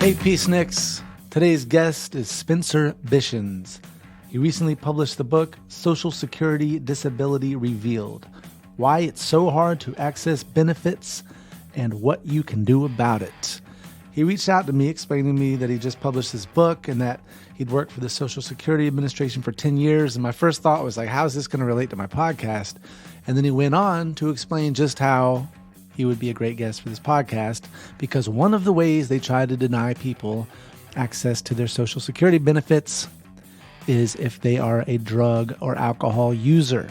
Hey, Peaceniks. Today's guest is Spencer Bishins. He recently published the book, Social Security Disability Revealed: Why It's So Hard to Access Benefits and What You Can Do About It. He reached out to me explaining to me that he just published his book and that he'd worked for the Social Security Administration for 10 years. And my first thought was like, how is this going to relate to my podcast? And then he went on to explain just how he would be a great guest for this podcast, because one of the ways they try to deny people access to their Social Security benefits is if they are a drug or alcohol user.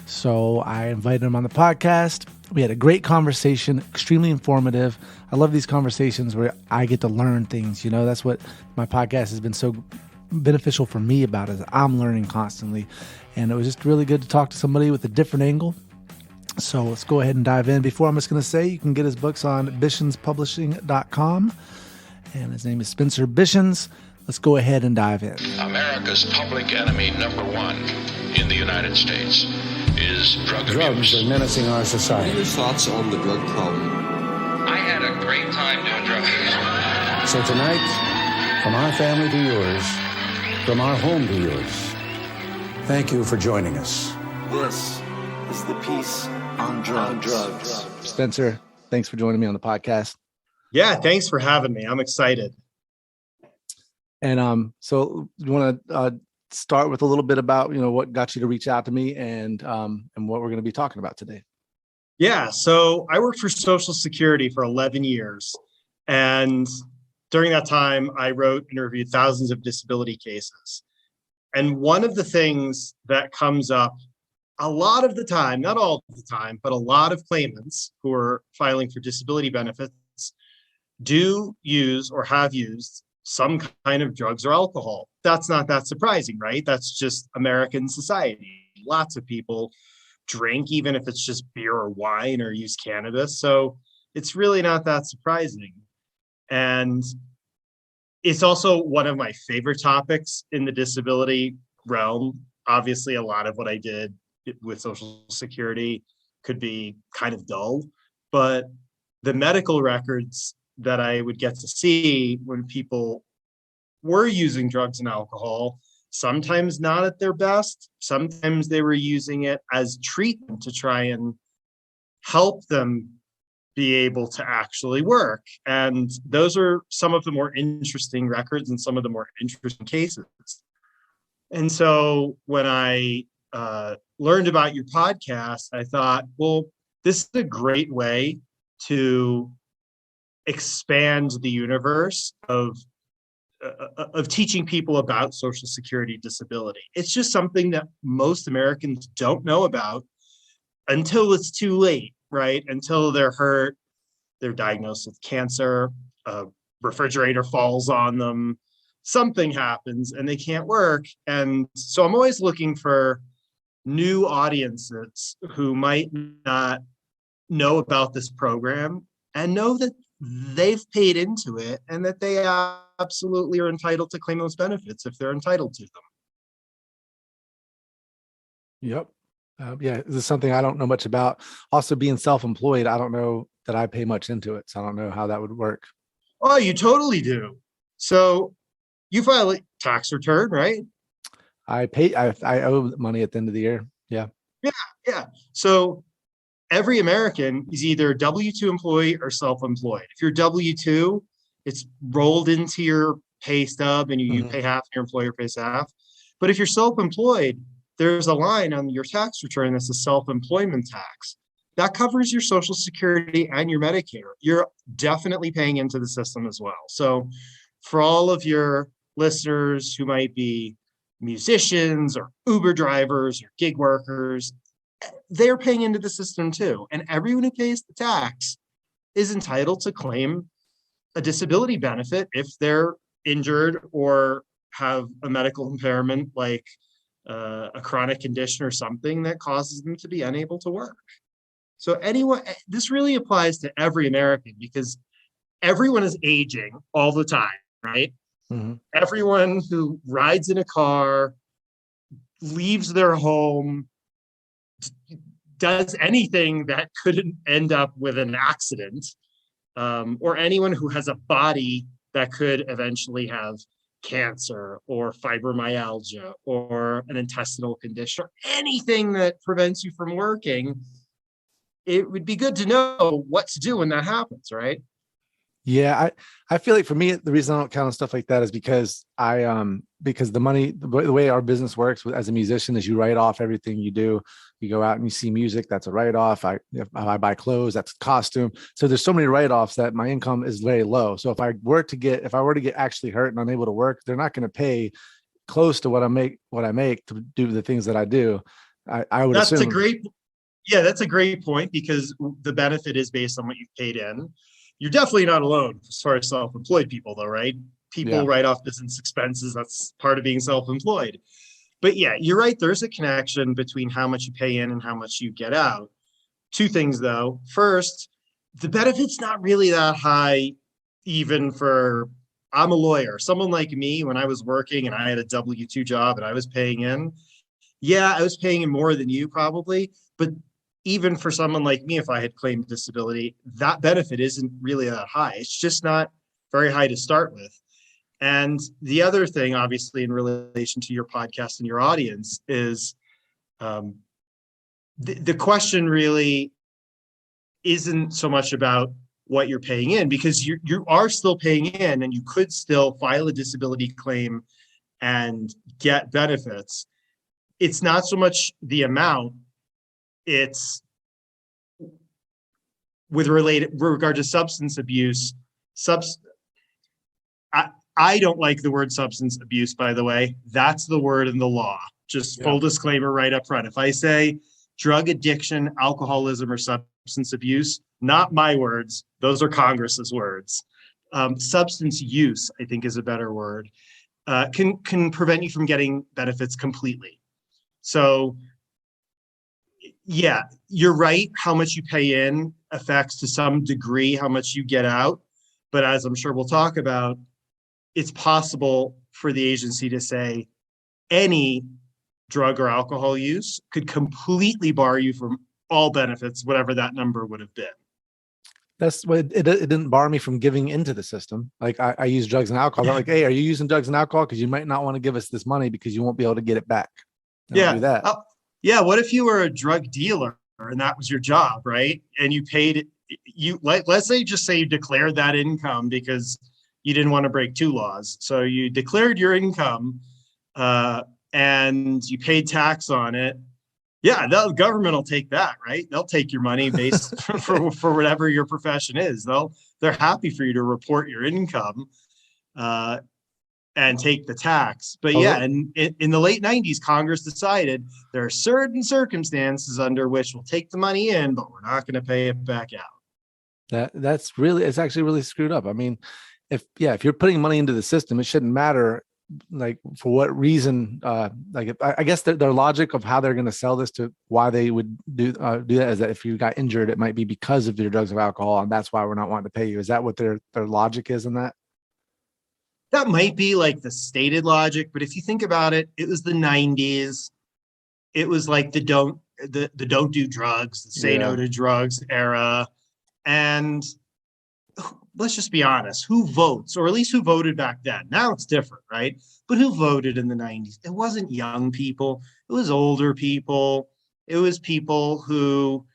So I invited him on the podcast. We had a great conversation, extremely informative. I love these conversations where I get to learn things. You know, that's what my podcast has been so beneficial for me about, is I'm learning constantly. And it was just really good to talk to somebody with a different angle. So let's go ahead and dive in. Before, I'm just going to say you can get his books on bishinspublishing.com. And his name is Spencer Bishins. Let's go ahead and dive in. America's public enemy number one in the United States is drug abuse. Drugs are menacing our society. What are your thoughts on the drug problem? I had a great time doing drugs. So tonight, from our family to yours, from our home to yours, thank you for joining us. This is the Peace on Drugs. Spencer, thanks for joining me on the podcast. Yeah, thanks for having me. I'm excited. And so you want to start with a little bit about, what got you to reach out to me and what we're going to be talking about today. Yeah, so I worked for Social Security for 11 years. And during that time, I wrote and reviewed thousands of disability cases. And one of the things that comes up a lot of the time, not all of the time, but a lot of claimants who are filing for disability benefits do use or have used some kind of drugs or alcohol. That's not that surprising, right? That's just American society. Lots of people drink, even if it's just beer or wine, or use cannabis. So it's really not that surprising. And it's also one of my favorite topics in the disability realm. Obviously, a lot of what I did with Social Security could be kind of dull, but the medical records that I would get to see when people were using drugs and alcohol, sometimes not at their best, sometimes they were using it as treatment to try and help them be able to actually work. And those are some of the more interesting records and some of the more interesting cases. And so when I learned about your podcast, I thought, well, this is a great way to expand the universe of teaching people about Social Security disability. It's just something that most Americans don't know about until it's too late, right? Until they're hurt, they're diagnosed with cancer, a refrigerator falls on them, something happens and they can't work. And so I'm always looking for new audiences who might not know about this program and know that they've paid into it and that they absolutely are entitled to claim those benefits if they're entitled to them. Yep. Yeah, this is something I don't know much about. Also, being self-employed, I don't know that I pay much into it, so I don't know how that would work. Oh, you totally do. So you file a tax return, right? I owe money at the end of the year. Yeah. Yeah. So every American is either a W-2 employee or self-employed. If you're W-2, it's rolled into your pay stub and you pay half, your employer pays half. But if you're self-employed, there's a line on your tax return that's a self-employment tax. That covers your Social Security and your Medicare. You're definitely paying into the system as well. So for all of your listeners who might be musicians or Uber drivers or gig workers, they're paying into the system too. And everyone who pays the tax is entitled to claim a disability benefit if they're injured or have a medical impairment like a chronic condition or something that causes them to be unable to work. So anyone, this really applies to every American because everyone is aging all the time, right? Mm-hmm. Everyone who rides in a car, leaves their home, does anything that could end up with an accident, or anyone who has a body that could eventually have cancer or fibromyalgia or an intestinal condition or anything that prevents you from working, it would be good to know what to do when that happens, right? Yeah, I feel like for me, the reason I don't count on stuff like that is because because the money, the way our business works as a musician is you write off everything you do. You go out and you see music, that's a write-off. If I buy clothes, that's a costume. So there's so many write-offs that my income is very low. So if I were to get actually hurt and unable to work, they're not going to pay close to what I make to do the things that I do. I would That's assume. that's a great point, because the benefit is based on what you've paid in. You're definitely not alone as far as self-employed people, though, right? People write off business expenses. That's part of being self-employed. But yeah, you're right. There's a connection between how much you pay in and how much you get out. Two things, though. First, the benefit's not really that high, even for, I'm a lawyer. Someone like me, when I was working and I had a W-2 job and I was paying in, yeah, I was paying in more than you probably, but even for someone like me, if I had claimed disability, that benefit isn't really that high. It's just not very high to start with. And the other thing, obviously, in relation to your podcast and your audience is the question really isn't so much about what you're paying in, because you are still paying in and you could still file a disability claim and get benefits. It's not so much the amount, it's with regard to substance abuse. I don't like the word substance abuse, by the way. That's the word in the law. Just full disclaimer right up front. If I say drug addiction, alcoholism, or substance abuse, not my words. Those are Congress's words. Substance use, I think, is a better word. Can prevent you from getting benefits completely. So, yeah, you're right. How much you pay in affects to some degree how much you get out. But as I'm sure we'll talk about, it's possible for the agency to say any drug or alcohol use could completely bar you from all benefits, whatever that number would have been. That's what it didn't bar me from giving into the system. Like I use drugs and alcohol. They're like, hey, are you using drugs and alcohol? Because you might not want to give us this money because you won't be able to get it back. Yeah. Do that. What if you were a drug dealer and that was your job, right? And you paid let's say you declared that income because you didn't want to break two laws. So you declared your income and you paid tax on it. Yeah, the government will take that, right? They'll take your money based for whatever your profession is. They're happy for you to report your income and take the tax. But in the late 90s, Congress decided there are certain circumstances under which we'll take the money in, but we're not going to pay it back out. It's actually really screwed up. I mean, if you're putting money into the system, it shouldn't matter like for what reason. I guess their logic of how they're going to sell this to why they would do that is that if you got injured, it might be because of your drugs or alcohol, and that's why we're not wanting to pay you. Is that what their logic is in that? That might be like the stated logic, but if you think about it, it was the 90s. It was like the don't do drugs, the say no to drugs era. And let's just be honest, who votes, or at least who voted back then? Now it's different, right? But who voted in the 90s? It wasn't young people. It was older people. It was people who,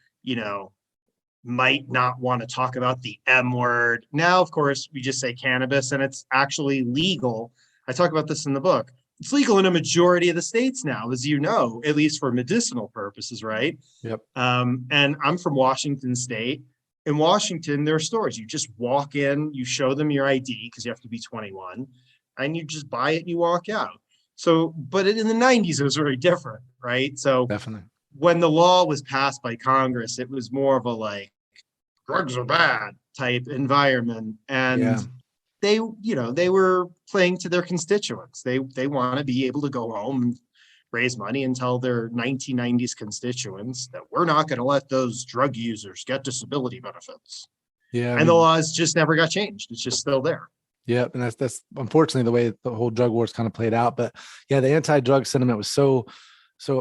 might not want to talk about the M word. Now, of course, we just say cannabis and it's actually legal. I talk about this in the book. It's legal in a majority of the states now, as you know, at least for medicinal purposes, right? Yep. And I'm from Washington State. In Washington, there are stores. You just walk in, you show them your ID because you have to be 21, and you just buy it and you walk out. So, but in the 90s, it was very different, right? So definitely, when the law was passed by Congress, it was more of a like, drugs are bad type environment. And they were playing to their constituents. They want to be able to go home and raise money and tell their 1990s constituents that we're not going to let those drug users get disability benefits. Yeah. And the laws just never got changed. It's just still there. Yeah. And that's unfortunately the way the whole drug wars kind of played out. But yeah, the anti-drug sentiment was so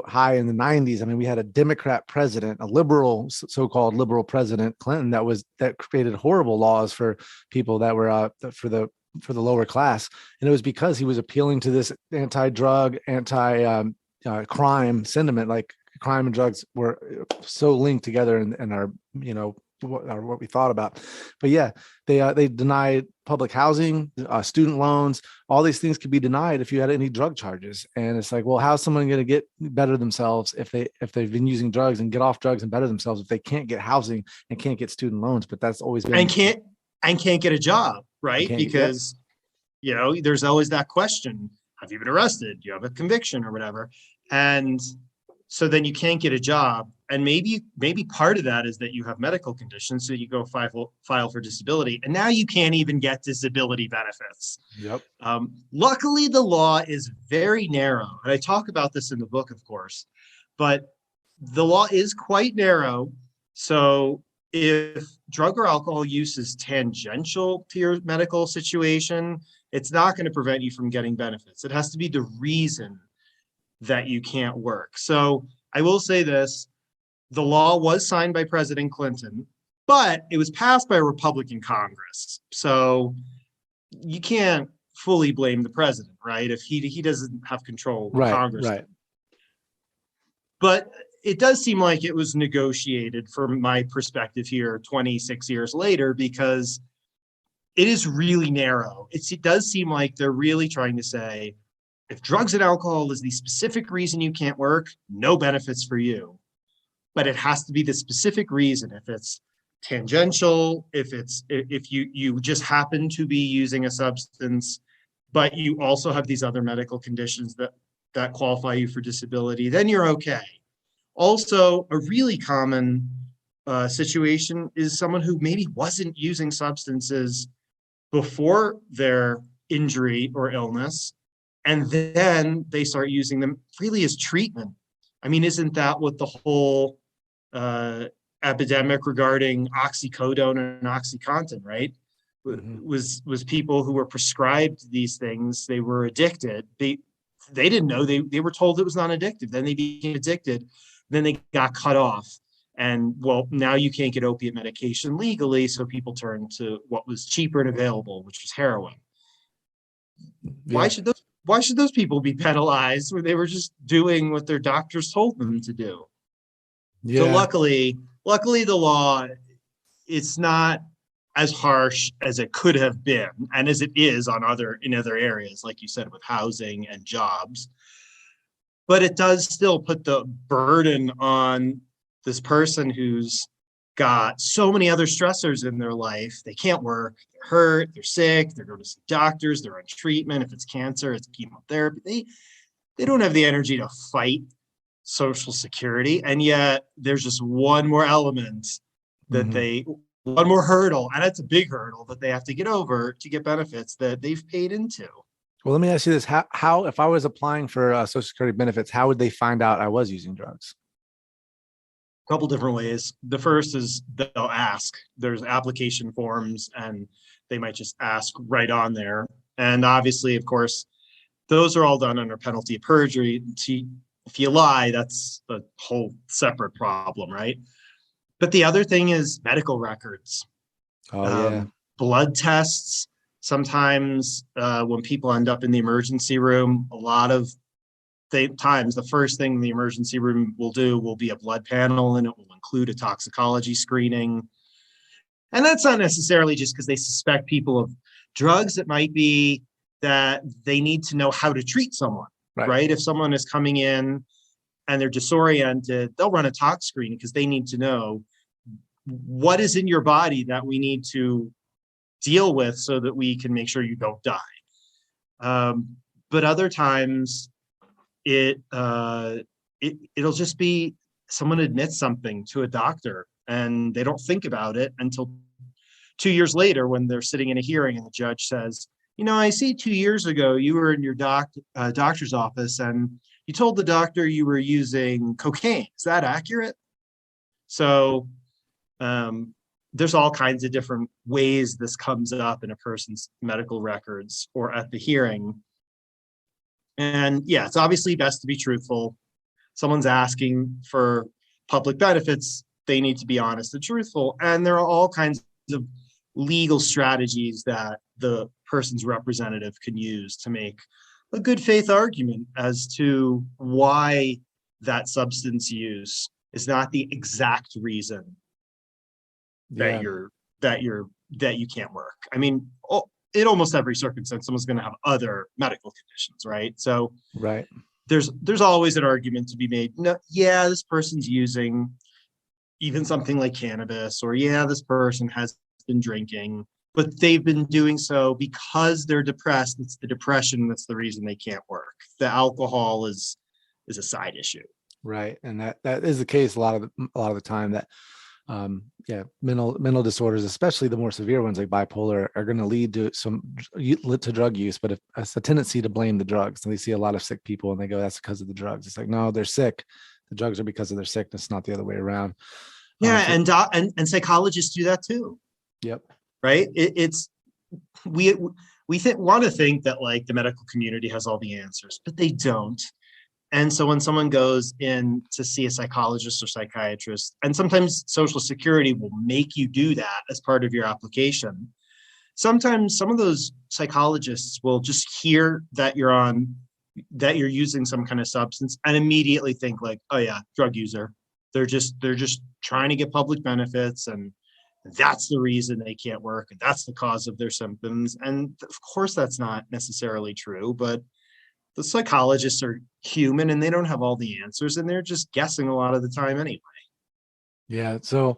high in the 90s. I mean, we had a Democrat president, a liberal, so-called liberal president, Clinton, that created horrible laws for people that were for the for the lower class. And it was because he was appealing to this anti-drug, crime sentiment. Like crime and drugs were so linked together in our, what we thought about. But yeah, they denied public housing, student loans. All these things could be denied if you had any drug charges. And it's like, well, how's someone going to get better themselves if they've been using drugs and get off drugs and better themselves if they can't get housing and can't get student loans? But that's always been, and can't get a job, right? Because there's always that question: have you been arrested? Do you have a conviction or whatever? And so then you can't get a job. And maybe part of that is that you have medical conditions. So you go file for disability, and now you can't even get disability benefits. Yep. Luckily, the law is very narrow. And I talk about this in the book, of course, but the law is quite narrow. So if drug or alcohol use is tangential to your medical situation, it's not going to prevent you from getting benefits. It has to be the reason that you can't work. So I will say this: the law was signed by President Clinton, but it was passed by a Republican Congress. So you can't fully blame the president, right? If he doesn't have control of Congress. Right. But it does seem like it was negotiated, from my perspective here 26 years later, because it is really narrow. It does seem like they're really trying to say, if drugs and alcohol is the specific reason you can't work, no benefits for you. But it has to be the specific reason. If it's tangential, if you just happen to be using a substance, but you also have these other medical conditions that qualify you for disability, then you're okay. Also, a really common situation is someone who maybe wasn't using substances before their injury or illness, and then they start using them really as treatment. I mean, isn't that what the whole epidemic regarding oxycodone and OxyContin, right? Mm-hmm. was people who were prescribed these things. They were addicted. They didn't know, they were told it was non-addictive. Then they became addicted. Then they got cut off. And well, now you can't get opiate medication legally, so people turn to what was cheaper and available, which was heroin. Yeah. Why should those people be penalized when they were just doing what their doctors told them to do? Yeah. So luckily the law, it's not as harsh as it could have been, and as it is in other areas, like you said, with housing and jobs. But it does still put the burden on this person who's got so many other stressors in their life. They can't work, they're hurt, they're sick, they're going to see doctors, they're on treatment. If it's cancer, it's chemotherapy. They don't have the energy to fight Social Security. And yet there's just one more element that one more hurdle, and it's a big hurdle that they have to get over to get benefits that they've paid into. Well, let me ask you this. How if I was applying for Social Security benefits, how would they find out I was using drugs? A couple different ways. The first is they'll ask. There's application forms, and they might just ask right on there. And obviously, of course, those are all done under penalty of perjury. If you lie, that's a whole separate problem, right? But the other thing is medical records. Blood tests. Sometimes when people end up in the emergency room, a lot of times the first thing the emergency room will do will be a blood panel, and it will include a toxicology screening. And that's not necessarily just because they suspect people of drugs. It might be that they need to know how to treat someone, right? If someone is coming in and they're disoriented, they'll run a tox screen because they need to know what is in your body that we need to deal with so that we can make sure you don't die. But other times it'll just be someone admits something to a doctor and they don't think about it until 2 years later when they're sitting in a hearing and the judge says, I see 2 years ago you were in your doctor's office and you told the doctor you were using cocaine. Is that accurate? So there's all kinds of different ways this comes up in a person's medical records or at the hearing. And yeah, it's obviously best to be truthful. Someone's asking for public benefits, they need to be honest and truthful. And there are all kinds of legal strategies that the person's representative can use to make a good faith argument as to why that substance use is not the exact reason that you can't work. I mean, in almost every circumstance, someone's going to have other medical conditions, right? So Right. there's always an argument to be made. No, yeah, this person's using even something like cannabis, or yeah, this person has been drinking, but they've been doing so because they're depressed. It's the depression that's the reason they can't work. The alcohol is a side issue. Right. And that is the case a lot of the time, that mental disorders, especially the more severe ones like bipolar, are going to lead to drug use, but it's a tendency to blame the drugs. And they see a lot of sick people and they go, that's because of the drugs. It's like, no, they're sick. The drugs are because of their sickness, not the other way around. Yeah. And psychologists do that too. Yep. Right. We want to think that like the medical community has all the answers, but they don't. And so when someone goes in to see a psychologist or psychiatrist, and sometimes Social Security will make you do that as part of your application, sometimes some of those psychologists will just hear that you're using some kind of substance and immediately think like, oh yeah, drug user. They're just trying to get public benefits, and that's the reason they can't work, and that's the cause of their symptoms. And of course that's not necessarily true, but the psychologists are human and they don't have all the answers, and they're just guessing a lot of the time anyway. Yeah. So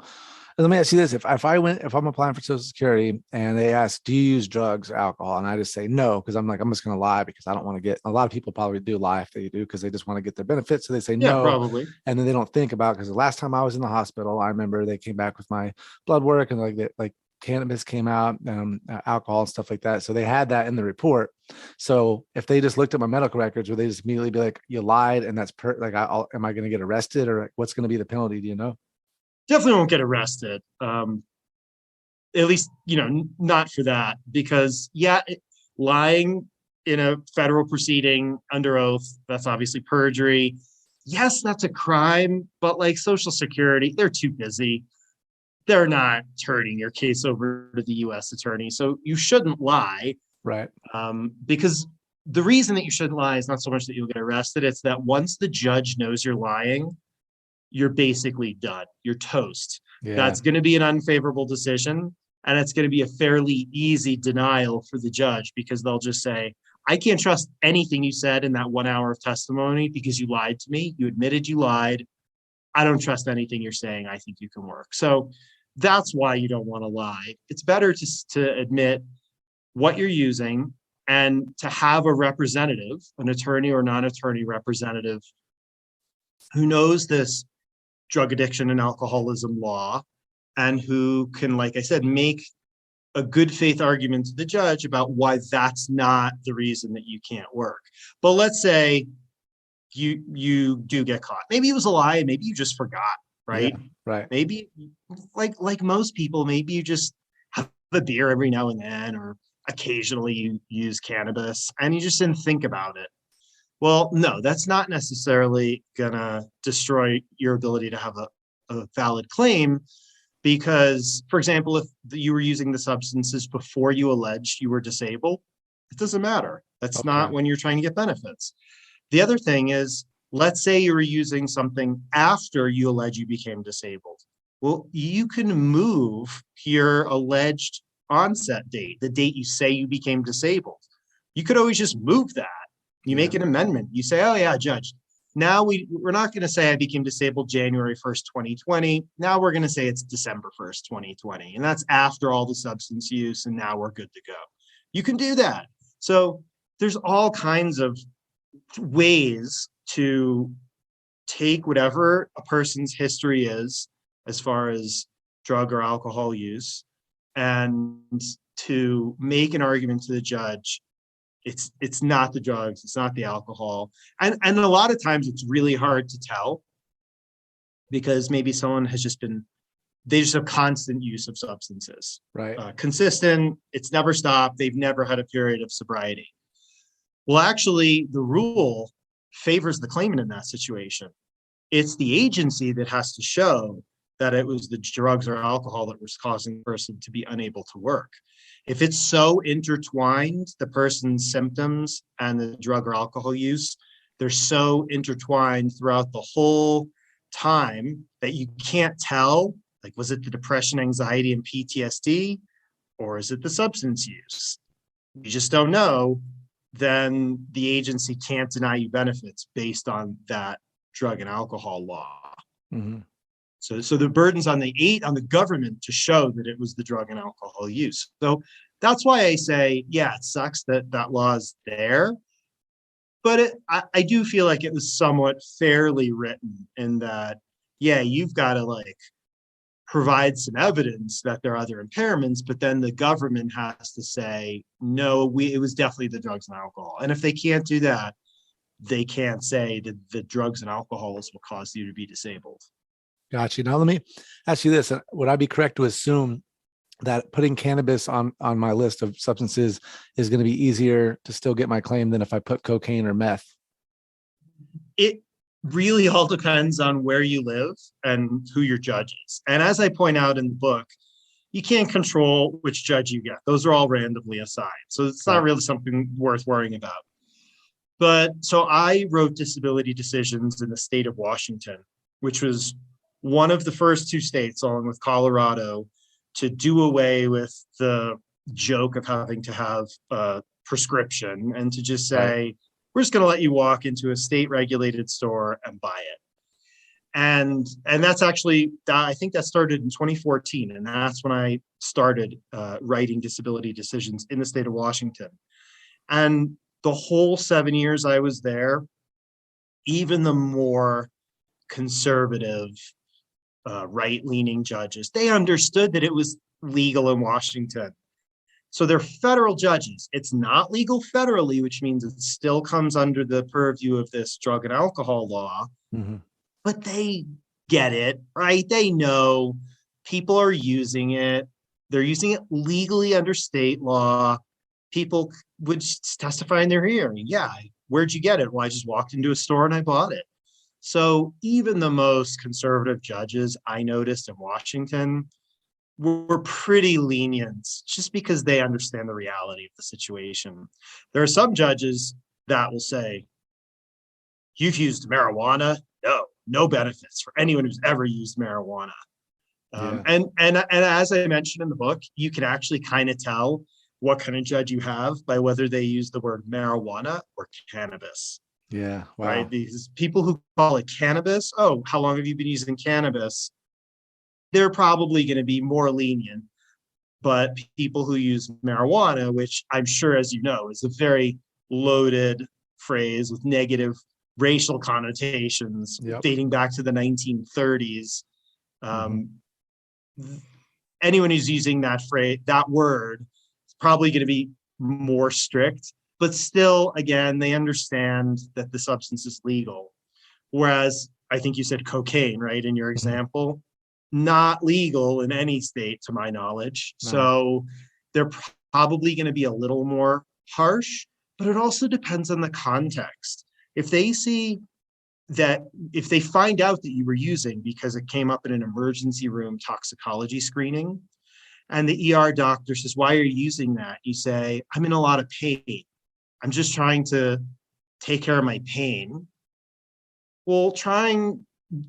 let me ask you this. If I'm applying for Social Security and they ask, do you use drugs or alcohol? And I just say no, because I'm just going to lie, because I don't want to get, a lot of people probably do lie if they do, because they just want to get their benefits. So they say no, probably. And then they don't think about, because the last time I was in the hospital, I remember they came back with my blood work and like cannabis came out, alcohol and stuff like that. So they had that in the report. So if they just looked at my medical records, would they just immediately be like, you lied, and that's am I going to get arrested, or what's going to be the penalty? Do you know? Definitely won't get arrested. At least, not for that, because lying in a federal proceeding under oath, that's obviously perjury. Yes, that's a crime, but like Social Security, they're too busy. They're not turning your case over to the U.S. attorney. So you shouldn't lie. Right. Because the reason that you shouldn't lie is not so much that you'll get arrested. It's that once the judge knows you're lying, you're basically done. You're toast. Yeah. That's going to be an unfavorable decision. And it's going to be a fairly easy denial for the judge, because they'll just say, I can't trust anything you said in that 1 hour of testimony because you lied to me. You admitted you lied. I don't trust anything you're saying. I think you can work. So that's why you don't want to lie. It's better to admit what you're using, and to have a representative, an attorney or non-attorney representative, who knows this drug addiction and alcoholism law, and who can, like I said, make a good faith argument to the judge about why that's not the reason that you can't work. But let's say you do get caught. Maybe it was a lie, and maybe you just forgot, right? Yeah, right. Maybe like most people, maybe you just have a beer every now and then, or occasionally you use cannabis and you just didn't think about it. Well, no, that's not necessarily gonna destroy your ability to have a valid claim, because, for example, if you were using the substances before you alleged you were disabled, it doesn't matter. That's not when you're trying to get benefits. The other thing is, let's say you were using something after you allege you became disabled. Well, you can move your alleged onset date, the date you say you became disabled. You could always just move that. You make an amendment. You say, oh yeah, judge, now we're not going to say I became disabled January 1st, 2020. Now we're going to say it's December 1st, 2020. And that's after all the substance use, and now we're good to go. You can do that. So there's all kinds of ways to take whatever a person's history is as far as drug or alcohol use, and to make an argument to the judge. It's not the drugs, it's not the alcohol. And a lot of times it's really hard to tell, because maybe someone has they just have constant use of substances. Right. Consistent, it's never stopped, they've never had a period of sobriety. Well, actually, the rule favors the claimant in that situation. It's the agency that has to show that it was the drugs or alcohol that was causing the person to be unable to work. If it's so intertwined, the person's symptoms and the drug or alcohol use, they're so intertwined throughout the whole time that you can't tell, like, was it the depression, anxiety, and PTSD, or is it the substance use? You just don't know. Then the agency can't deny you benefits based on that drug and alcohol law. Mm-hmm. So the burden's on the government to show that it was the drug and alcohol use. So that's why I say, yeah, it sucks that that law is there, but I do feel like it was somewhat fairly written in that, yeah, you've got to like provide some evidence that there are other impairments, but then the government has to say, no, it was definitely the drugs and alcohol. And if they can't do that, they can't say that the drugs and alcohol is what caused you to be disabled. Gotcha. Now, let me ask you this. Would I be correct to assume that putting cannabis on my list of substances is going to be easier to still get my claim than if I put cocaine or meth? It really all depends on where you live and who your judge is. And as I point out in the book, you can't control which judge you get. Those are all randomly assigned. So it's not really something worth worrying about. But so I wrote disability decisions in the state of Washington, which was one of the first two states, along with Colorado, to do away with the joke of having to have a prescription and to just say, we're just going to let you walk into a state regulated store and buy it. And that's actually, I think that started in 2014. And that's when I started writing disability decisions in the state of Washington. And the whole 7 years I was there, even the more conservative, right-leaning judges, they understood that it was legal in Washington. So they're federal judges. It's not legal federally, which means it still comes under the purview of this drug and alcohol law. Mm-hmm. But they get it, right? They know people are using it. They're using it legally under state law. People would testify in their hearing. Yeah, where'd you get it? Well, I just walked into a store and I bought it. So even the most conservative judges I noticed in Washington were pretty lenient just because they understand the reality of the situation. There are some judges that will say, you've used marijuana? No benefits for anyone who's ever used marijuana. And as I mentioned in the book, you can actually kind of tell what kind of judge you have by whether they use the word marijuana or cannabis. Yeah. Wow. Right. These people who call it cannabis, oh, how long have you been using cannabis? They're probably going to be more lenient. But people who use marijuana, which I'm sure, as you know, is a very loaded phrase with negative racial connotations dating back to the 1930s. Anyone who's using that phrase, that word, is probably going to be more strict. But still, again, they understand that the substance is legal. Whereas I think you said cocaine, right, in your example, not legal in any state, to my knowledge. No. So they're probably going to be a little more harsh, but it also depends on the context. If they see that, if they find out that you were using because it came up in an emergency room toxicology screening, and the ER doctor says, why are you using that? You say, I'm in a lot of pain. I'm just trying to take care of my pain. Well, trying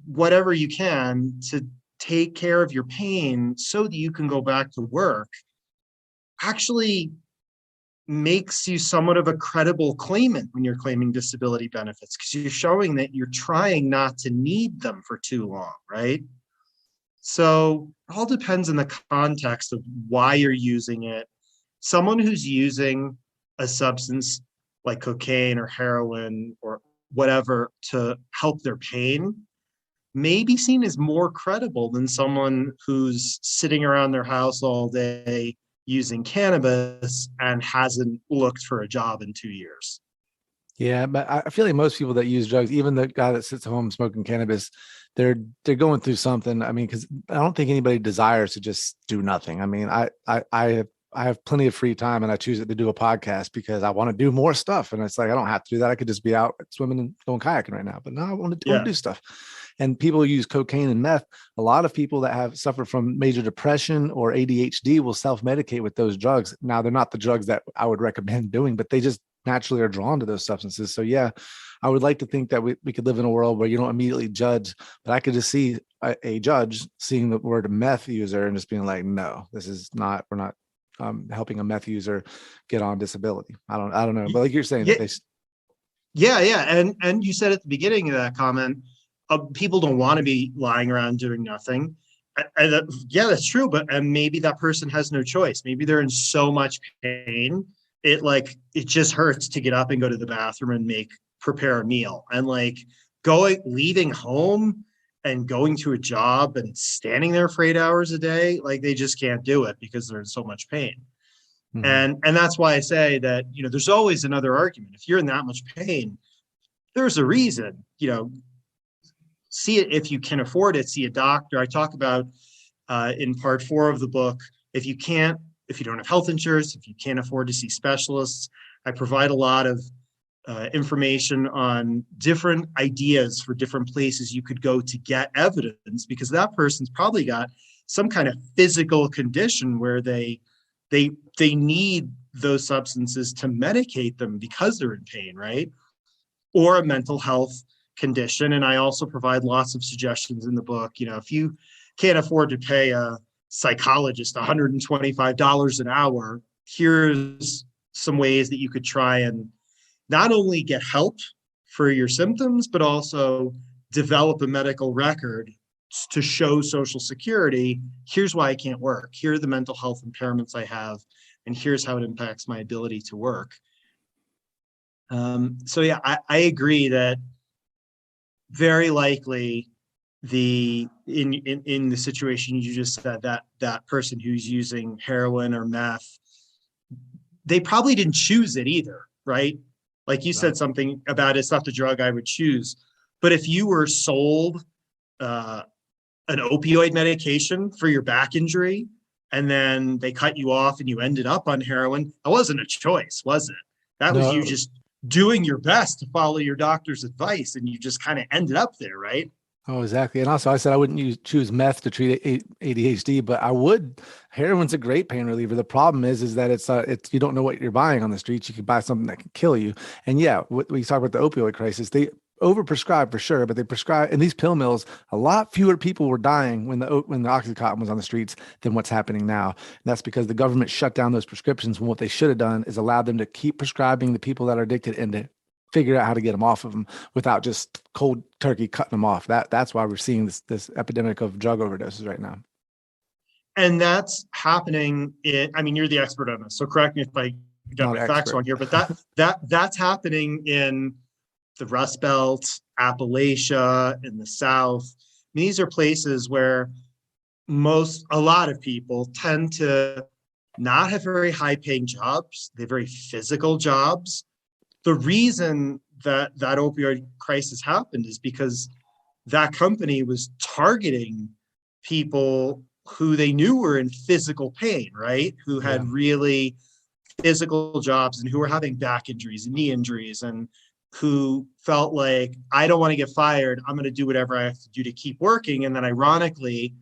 whatever you can to take care of your pain so that you can go back to work actually makes you somewhat of a credible claimant when you're claiming disability benefits, because you're showing that you're trying not to need them for too long, right? So it all depends on the context of why you're using it. Someone who's using a substance like cocaine or heroin or whatever to help their pain may be seen as more credible than someone who's sitting around their house all day using cannabis and hasn't looked for a job in 2 years. Yeah, but I feel like most people that use drugs, even the guy that sits at home smoking cannabis, they're going through something. I mean, because I don't think anybody desires to just do nothing. I mean, I have plenty of free time and I choose to do a podcast because I want to do more stuff. And it's like, I don't have to do that. I could just be out swimming and going kayaking right now, but no, I want to do stuff. And people who use cocaine and meth, a lot of people that have suffered from major depression or ADHD will self-medicate with those drugs. Now, they're not the drugs that I would recommend doing, but they just naturally are drawn to those substances. So yeah, I would like to think that we could live in a world where you don't immediately judge, but I could just see a judge seeing the word meth user and just being like, no, this is not, we're not helping a meth user get on disability. I don't know, but like you're saying, that they. Yeah. And you said at the beginning of that comment, people don't want to be lying around doing nothing. Yeah, that's true. And maybe that person has no choice. Maybe they're in so much pain. It just hurts to get up and go to the bathroom and prepare a meal, and leaving home and going to a job and standing there for 8 hours a day. Like, they just can't do it because they're in so much pain. Mm-hmm. And that's why I say that, there's always another argument. If you're in that much pain, there's a reason, see it. If you can afford it, see a doctor. I talk about in part 4 of the book, if you don't have health insurance, if you can't afford to see specialists, I provide a lot of information on different ideas for different places you could go to get evidence, because that person's probably got some kind of physical condition where they need those substances to medicate them because they're in pain, right? Or a mental health condition. And I also provide lots of suggestions in the book. If you can't afford to pay a psychologist $125 an hour, here's some ways that you could try and not only get help for your symptoms, but also develop a medical record to show Social Security. Here's why I can't work. Here are the mental health impairments I have, and here's how it impacts my ability to work. So yeah, I agree that very likely in the situation you just said, that person who's using heroin or meth, they probably didn't choose it either, right? Like you said something about it's not the drug I would choose. But if you were sold an opioid medication for your back injury, and then they cut you off and you ended up on heroin, that wasn't a choice, was it? That was you just doing your best to follow your doctor's advice, and you just kind of ended up there, right? Oh, exactly. And also I said I wouldn't choose meth to treat ADHD, but I would. Heroin's a great pain reliever. The problem is that it's you don't know what you're buying on the streets. You could buy something that can kill you. And yeah, we talk about the opioid crisis. They overprescribe for sure, but they prescribe in these pill mills. A lot fewer people were dying when the Oxycontin was on the streets than what's happening now. And that's because the government shut down those prescriptions, when what they should have done is allowed them to keep prescribing the people that are addicted and to figure out how to get them off of them without just cold turkey cutting them off. That's why we're seeing this epidemic of drug overdoses right now. And that's happening you're the expert on this, so correct me if I got my facts wrong here, but that's happening in the Rust Belt, Appalachia, in the South. These are places where a lot of people tend to not have very high paying jobs. They're very physical jobs. The reason that opioid crisis happened is because that company was targeting people who they knew were in physical pain, right? Who had really physical jobs and who were having back injuries and knee injuries, and who felt like, I don't want to get fired. I'm going to do whatever I have to do to keep working. And then ironically,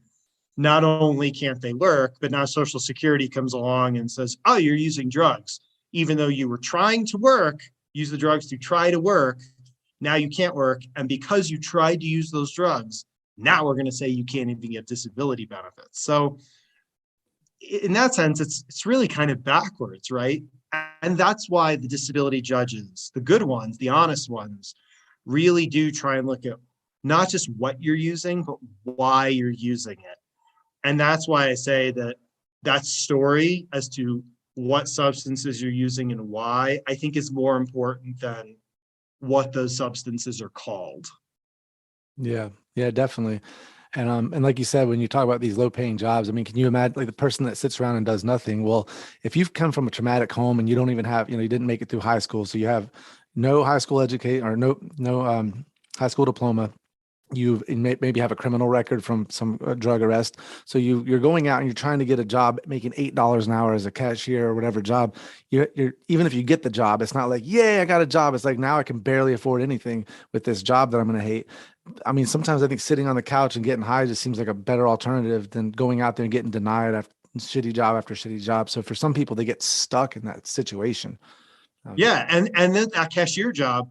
not only can't they work, but now Social Security comes along and says, oh, you're using drugs. Even though you were trying to work, use the drugs to try to work, now you can't work. And because you tried to use those drugs, now we're going to say you can't even get disability benefits. So in that sense, it's really kind of backwards, right? And that's why the disability judges, the good ones, the honest ones, really do try and look at not just what you're using, but why you're using it. And that's why I say that story as to what substances you're using and why, I think, is more important than what those substances are called. Yeah, definitely. And like you said, when you talk about these low paying jobs, can you imagine like the person that sits around and does nothing? Well, if you've come from a traumatic home and you don't even have, you didn't make it through high school, so you have no high school education or no high school diploma, you maybe have a criminal record from some drug arrest. So you're going out and you're trying to get a job making $8 an hour as a cashier or whatever job. You're even if you get the job, it's not like, yay, I got a job. It's like, now I can barely afford anything with this job that I'm going to hate. I mean, sometimes I think sitting on the couch and getting high just seems like a better alternative than going out there and getting denied after shitty job after shitty job. So for some people, they get stuck in that situation. Yeah, and then that cashier job,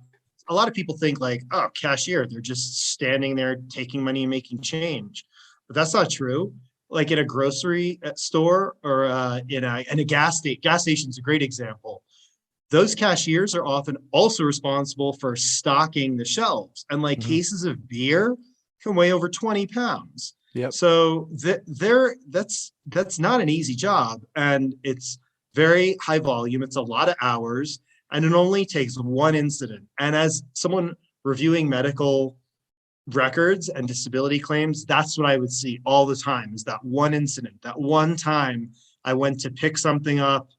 a lot of people think like, oh, cashier, they're just standing there taking money and making change, but that's not true. Like in a grocery store or in a gas station is a great example. Those cashiers are often also responsible for stocking the shelves, and like cases of beer can weigh over 20 pounds. Yep. So that's not an easy job, and it's very high volume. It's a lot of hours. And it only takes one incident. And as someone reviewing medical records and disability claims, that's what I would see all the time, is that one incident, that one time I went to pick something up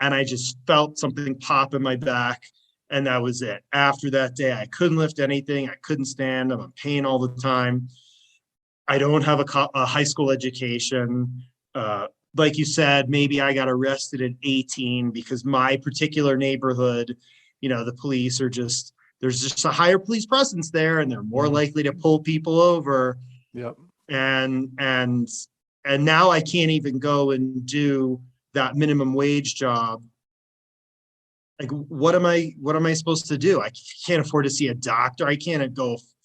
and I just felt something pop in my back, and that was it. After that day, I couldn't lift anything. I couldn't stand. I'm in pain all the time. I don't have a high school education. Like you said, maybe I got arrested at 18 because my particular neighborhood, the police are there's just a higher police presence there, and they're more likely to pull people over. Yep. And now I can't even go and do that minimum wage job. Like, what am I supposed to do? I can't afford to see a doctor. I can't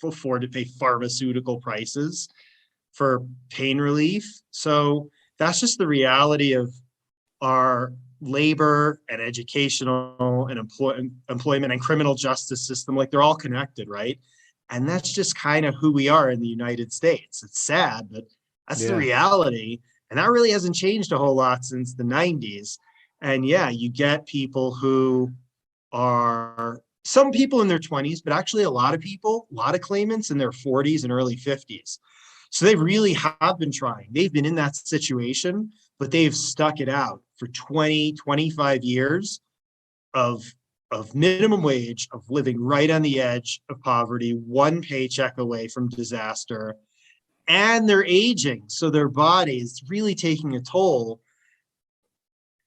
afford to pay pharmaceutical prices for pain relief. So that's just the reality of our labor and educational and employment and criminal justice system. Like, they're all connected, right? And that's just kind of who we are in the United States. It's sad, but that's the reality. And that really hasn't changed a whole lot since the 90s. And yeah, you get people who are, some people in their 20s, but actually a lot of claimants in their 40s and early 50s. So they really have been trying. They've been in that situation, but they've stuck it out for 20, 25 years of minimum wage, of living right on the edge of poverty, one paycheck away from disaster, and they're aging. So their body is really taking a toll,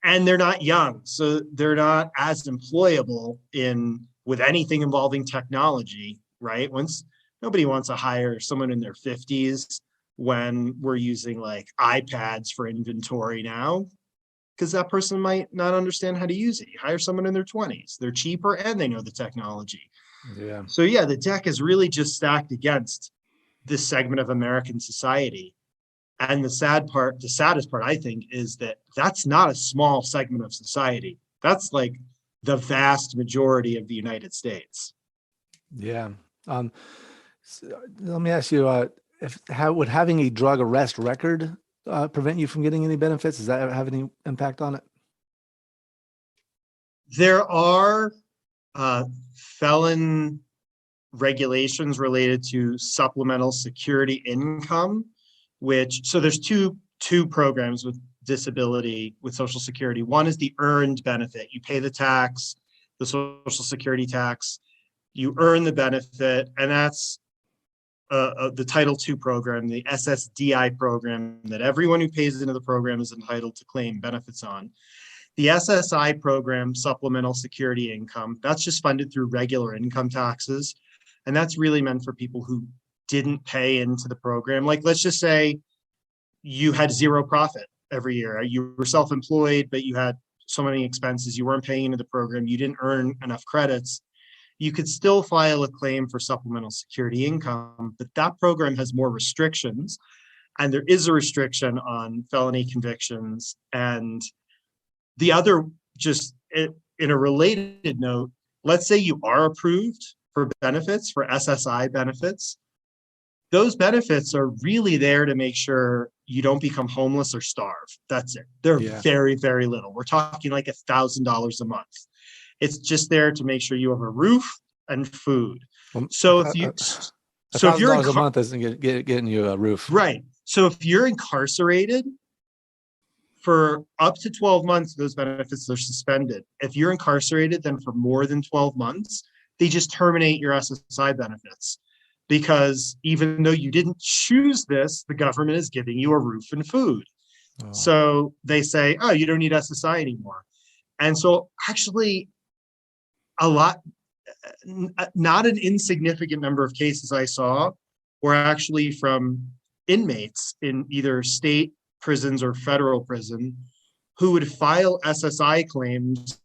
and they're not young. So they're not as employable with anything involving technology, right? Nobody wants to hire someone in their 50s when we're using like iPads for inventory now, because that person might not understand how to use it. You hire someone in their 20s. They're cheaper and they know the technology. Yeah. So yeah, the deck is really just stacked against this segment of American society. And the saddest part, I think, is that that's not a small segment of society. That's like the vast majority of the United States. Yeah. So let me ask you, would having a drug arrest record prevent you from getting any benefits? Does that have any impact on it? There are felon regulations related to supplemental security income, so there's two programs with disability with Social Security. One is the earned benefit. You pay the tax, the Social Security tax, you earn the benefit, and that's the Title II program, the SSDI program, that everyone who pays into the program is entitled to claim benefits on. The SSI program, supplemental security income, that's just funded through regular income taxes. And that's really meant for people who didn't pay into the program. Like, let's just say you had zero profit every year. You were self-employed, but you had so many expenses, you weren't paying into the program, you didn't earn enough credits. You could still file a claim for supplemental security income, but that program has more restrictions. And there is a restriction on felony convictions. And the other, just in a related note, let's say you are approved for benefits, for SSI benefits. Those benefits are really there to make sure you don't become homeless or starve. That's it. They're very, very little. We're talking like $1,000 a month. It's just there to make sure you have a roof and food. So if you're $1,000 a month isn't getting you a roof, right? So if you're incarcerated for up to 12 months, those benefits are suspended. If you're incarcerated, then for more than 12 months, they just terminate your SSI benefits. because even though you didn't choose this, the government is giving you a roof and food. Oh. So they say, oh, you don't need SSI anymore. And so actually not an insignificant number of cases I saw were actually from inmates in either state prisons or federal prison who would file SSI claims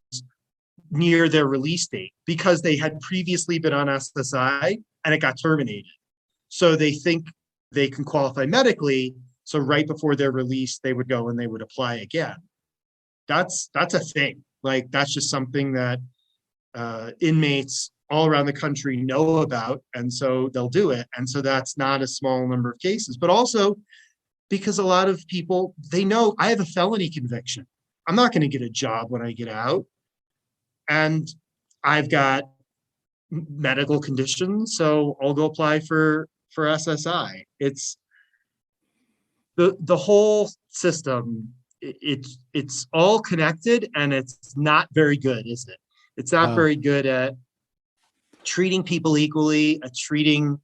near their release date because they had previously been on SSI and it got terminated. So they think they can qualify medically. So right before their release, they would go and they would apply again. That's a thing. Like, that's just something that inmates all around the country know about, and so they'll do it. And so that's not a small number of cases, but also because a lot of people, they know I have a felony conviction. I'm not going to get a job when I get out, and I've got medical conditions, so I'll go apply for SSI. It's the whole system. It's all connected, and it's not very good, is it? It's not very good at treating people equally, at treating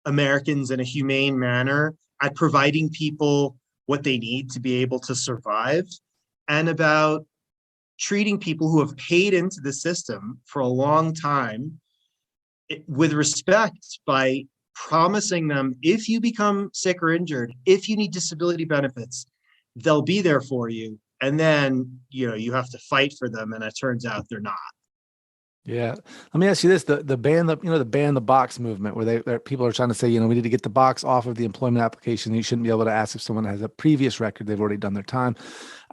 Americans in a humane manner, at providing people what they need to be able to survive, and about treating people who have paid into the system for a long time with respect by promising them, if you become sick or injured, if you need disability benefits, they'll be there for you. And then, you have to fight for them, and it turns out they're not. Yeah. Let me ask you this: the ban the box movement, where people are trying to say, we need to get the box off of the employment application. You shouldn't be able to ask if someone has a previous record; they've already done their time.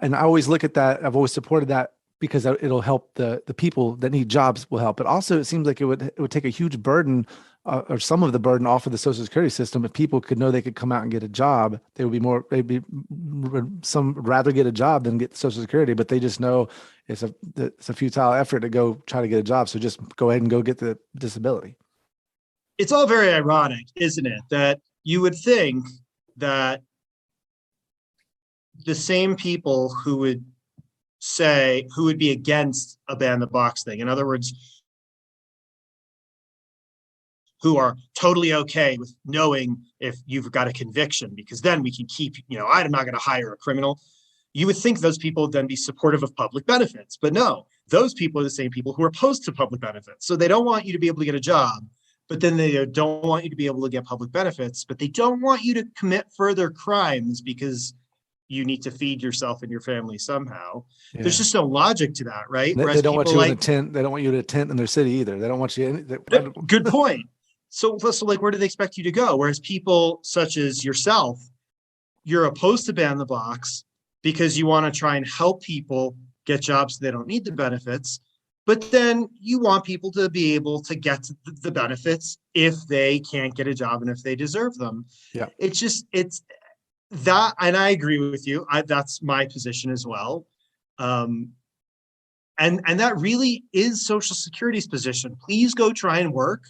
And I always look at that. I've always supported that because it'll help the people that need jobs will help. But also, it seems like it would take a huge burden or some of the burden off of the Social Security system. If people could know they could come out and get a job, some rather get a job than get Social Security, but they just know it's a futile effort to go try to get a job. So just go ahead and go get the disability. It's all very ironic, isn't it? That you would think that the same people who would be against a ban the box thing, in other words, who are totally okay with knowing if you've got a conviction, because then we can keep, I'm not going to hire a criminal. You would think those people would then be supportive of public benefits, but no, those people are the same people who are opposed to public benefits. So they don't want you to be able to get a job, but then they don't want you to be able to get public benefits, but they don't want you to commit further crimes because you need to feed yourself and your family somehow. Yeah. There's just no logic to that, right? They don't want you in a tent. They don't want you to tent in their city either. They don't want you in. Good point. So like, where do they expect you to go? Whereas people such as yourself, you're opposed to ban the box because you want to try and help people get jobs so they don't need the benefits. But then you want people to be able to get the benefits if they can't get a job and if they deserve them. Yeah. It's that, and I agree with you. That's my position as well. And that really is Social Security's position. Please go try and work.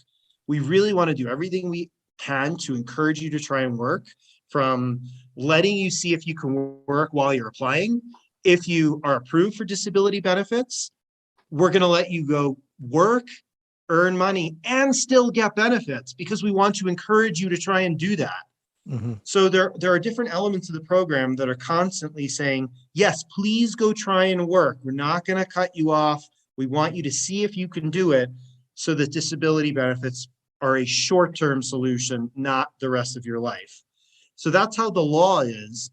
We really want to do everything we can to encourage you to try and work, from letting you see if you can work while you're applying. If you are approved for disability benefits, we're going to let you go work, earn money, and still get benefits, because we want to encourage you to try and do that. Mm-hmm. So there are different elements of the program that are constantly saying, yes, please go try and work. We're not going to cut you off. We want you to see if you can do it, so that disability benefits are a short-term solution, not the rest of your life. So that's how the law is.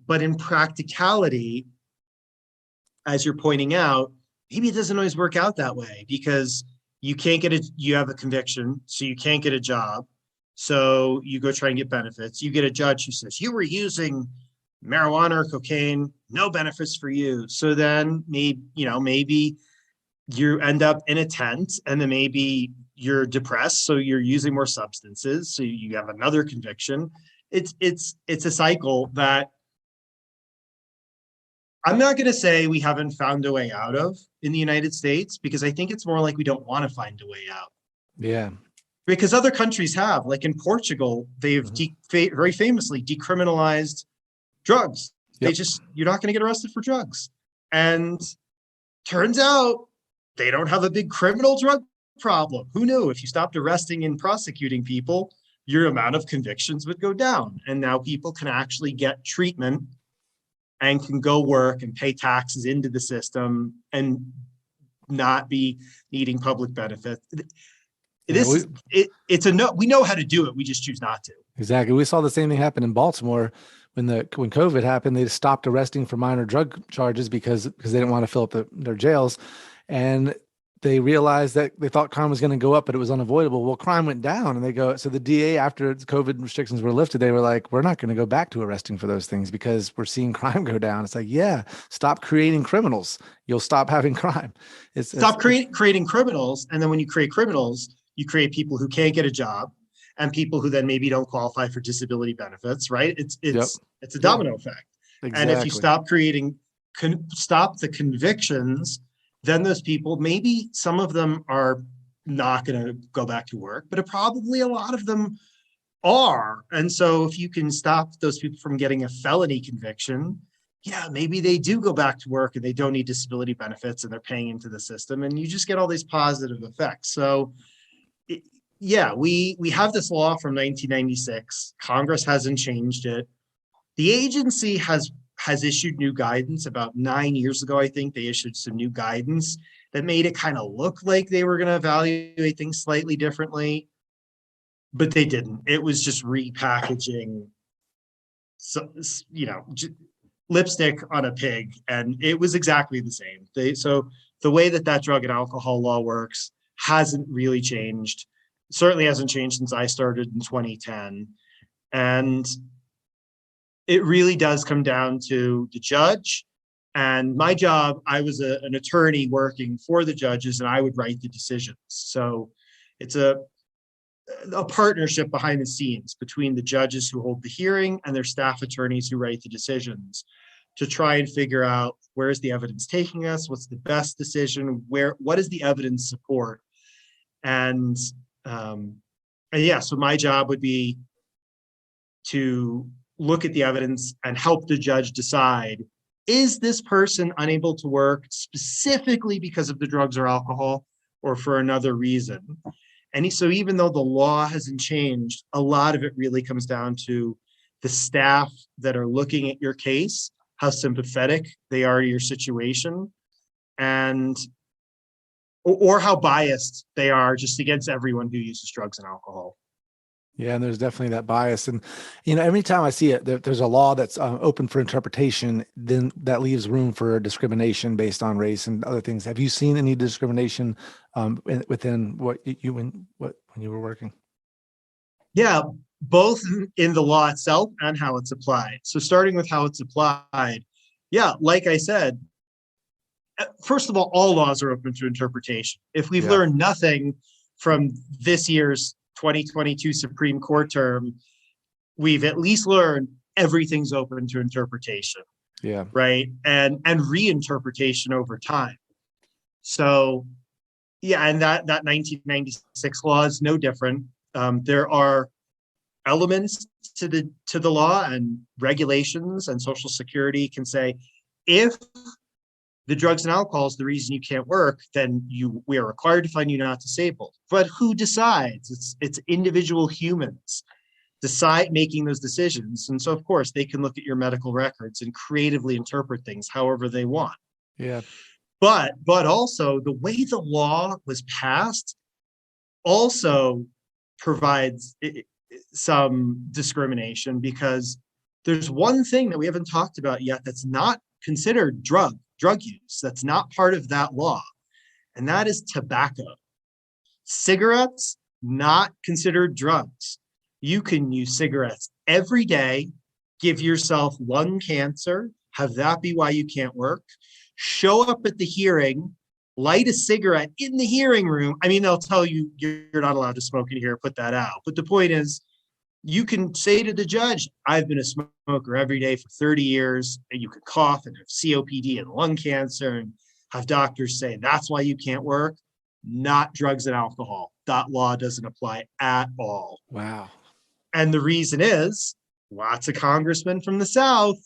But in practicality, as you're pointing out, maybe it doesn't always work out that way, because you have a conviction, so you can't get a job. So you go try and get benefits. You get a judge who says, you were using marijuana or cocaine, no benefits for you. So then maybe you end up in a tent, and then maybe you're depressed, so you're using more substances, so you have another conviction. It's a cycle that I'm not going to say we haven't found a way out of in the United States, because I think it's more like we don't want to find a way out. Yeah. Because other countries have, like in Portugal, they've very famously decriminalized drugs. Yep. You're not going to get arrested for drugs. And turns out they don't have a big criminal drug problem. Who knew? If you stopped arresting and prosecuting people, your amount of convictions would go down. And now people can actually get treatment and can go work and pay taxes into the system and not be needing public benefits. We know how to do it. We just choose not to. Exactly. We saw the same thing happen in Baltimore when COVID happened. They stopped arresting for minor drug charges because they didn't want to fill up their jails. And they realized that they thought crime was going to go up, but it was unavoidable. Well, crime went down, and so the DA, after COVID restrictions were lifted, they were like, we're not going to go back to arresting for those things because we're seeing crime go down. It's like, yeah, stop creating criminals. You'll stop having crime. Stop creating criminals. And then when you create criminals, you create people who can't get a job and people who then maybe don't qualify for disability benefits, right? It's a domino effect. Exactly. And if you stop the convictions, then those people, maybe some of them are not going to go back to work, but probably a lot of them are. And so if you can stop those people from getting a felony conviction, yeah, maybe they do go back to work and they don't need disability benefits and they're paying into the system, and you just get all these positive effects. So we have this law from 1996. Congress hasn't changed it. The agency has issued new guidance about 9 years ago. I think they issued some new guidance that made it kind of look like they were going to evaluate things slightly differently, but they didn't. It was just repackaging, lipstick on a pig, and it was exactly the same. So the way that drug and alcohol law works hasn't really changed. Certainly hasn't changed since I started in 2010. And it really does come down to the judge. And my job, I was an attorney working for the judges, and I would write the decisions. So it's a partnership behind the scenes between the judges who hold the hearing and their staff attorneys who write the decisions to try and figure out where is the evidence taking us, what's the best decision, what is the evidence support. And so my job would be to look at the evidence and help the judge decide, is this person unable to work specifically because of the drugs or alcohol or for another reason? And so even though the law hasn't changed, a lot of it really comes down to the staff that are looking at your case, how sympathetic they are to your situation, and or how biased they are just against everyone who uses drugs and alcohol. Yeah, and there's definitely that bias. And, every time I see it, there's a law that's open for interpretation, then that leaves room for discrimination based on race and other things. Have you seen any discrimination within when you were working? Yeah, both in the law itself and how it's applied. So starting with how it's applied, yeah, like I said, first of all laws are open to interpretation. If we've learned nothing from this year's 2022 Supreme Court term, we've at least learned everything's open to interpretation. Yeah. Right. And reinterpretation over time. So, yeah, and that 1996 law is no different. There are elements to the law and regulations, and Social Security can say, if the drugs and alcohol is the reason you can't work, then we are required to find you not disabled. But who decides? It's individual humans making those decisions. And so, of course, they can look at your medical records and creatively interpret things however they want. Yeah. But also the way the law was passed also provides some discrimination, because there's one thing that we haven't talked about yet that's not considered drug use. That's not part of that law. And that is tobacco. Cigarettes, not considered drugs. You can use cigarettes every day, give yourself lung cancer, have that be why you can't work, show up at the hearing, light a cigarette in the hearing room. I mean, they'll tell you you're not allowed to smoke in here, put that out. But the point is, you can say to the judge, I've been a smoker every day for 30 years, and you can cough and have COPD and lung cancer, and have doctors say that's why you can't work. Not drugs and alcohol. That law doesn't apply at all. Wow. And the reason is lots of congressmen from the South.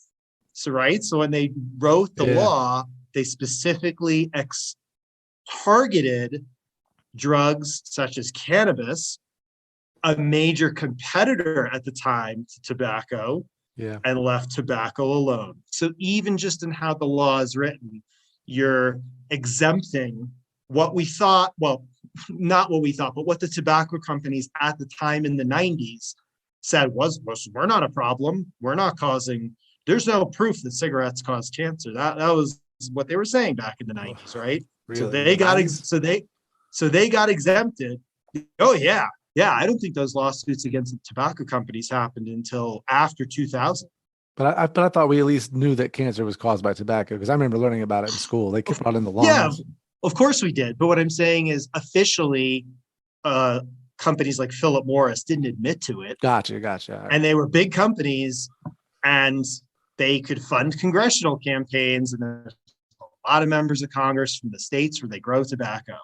So when they wrote the law, they specifically targeted drugs such as cannabis a major competitor at the time to tobacco, Yeah. and left tobacco alone. So even just in how the law is written, you're exempting what we thought, well, not what we thought, but what the tobacco companies at the time in the 90s said was we're not a problem. We're not causing, there's no proof that cigarettes cause cancer. That was what they were saying back in the 90s, right? Really? So they got exempted. Oh yeah. Yeah, I don't think those lawsuits against the tobacco companies happened until after 2000. But I thought we at least knew that cancer was caused by tobacco, because I remember learning about it in school. They kept it out in the Yeah, lungs. of course we did. But what I'm saying is officially, companies like Philip Morris didn't admit to it. Gotcha. And they were big companies, and they could fund congressional campaigns. And there's a lot of members of Congress from the states where they grow tobacco.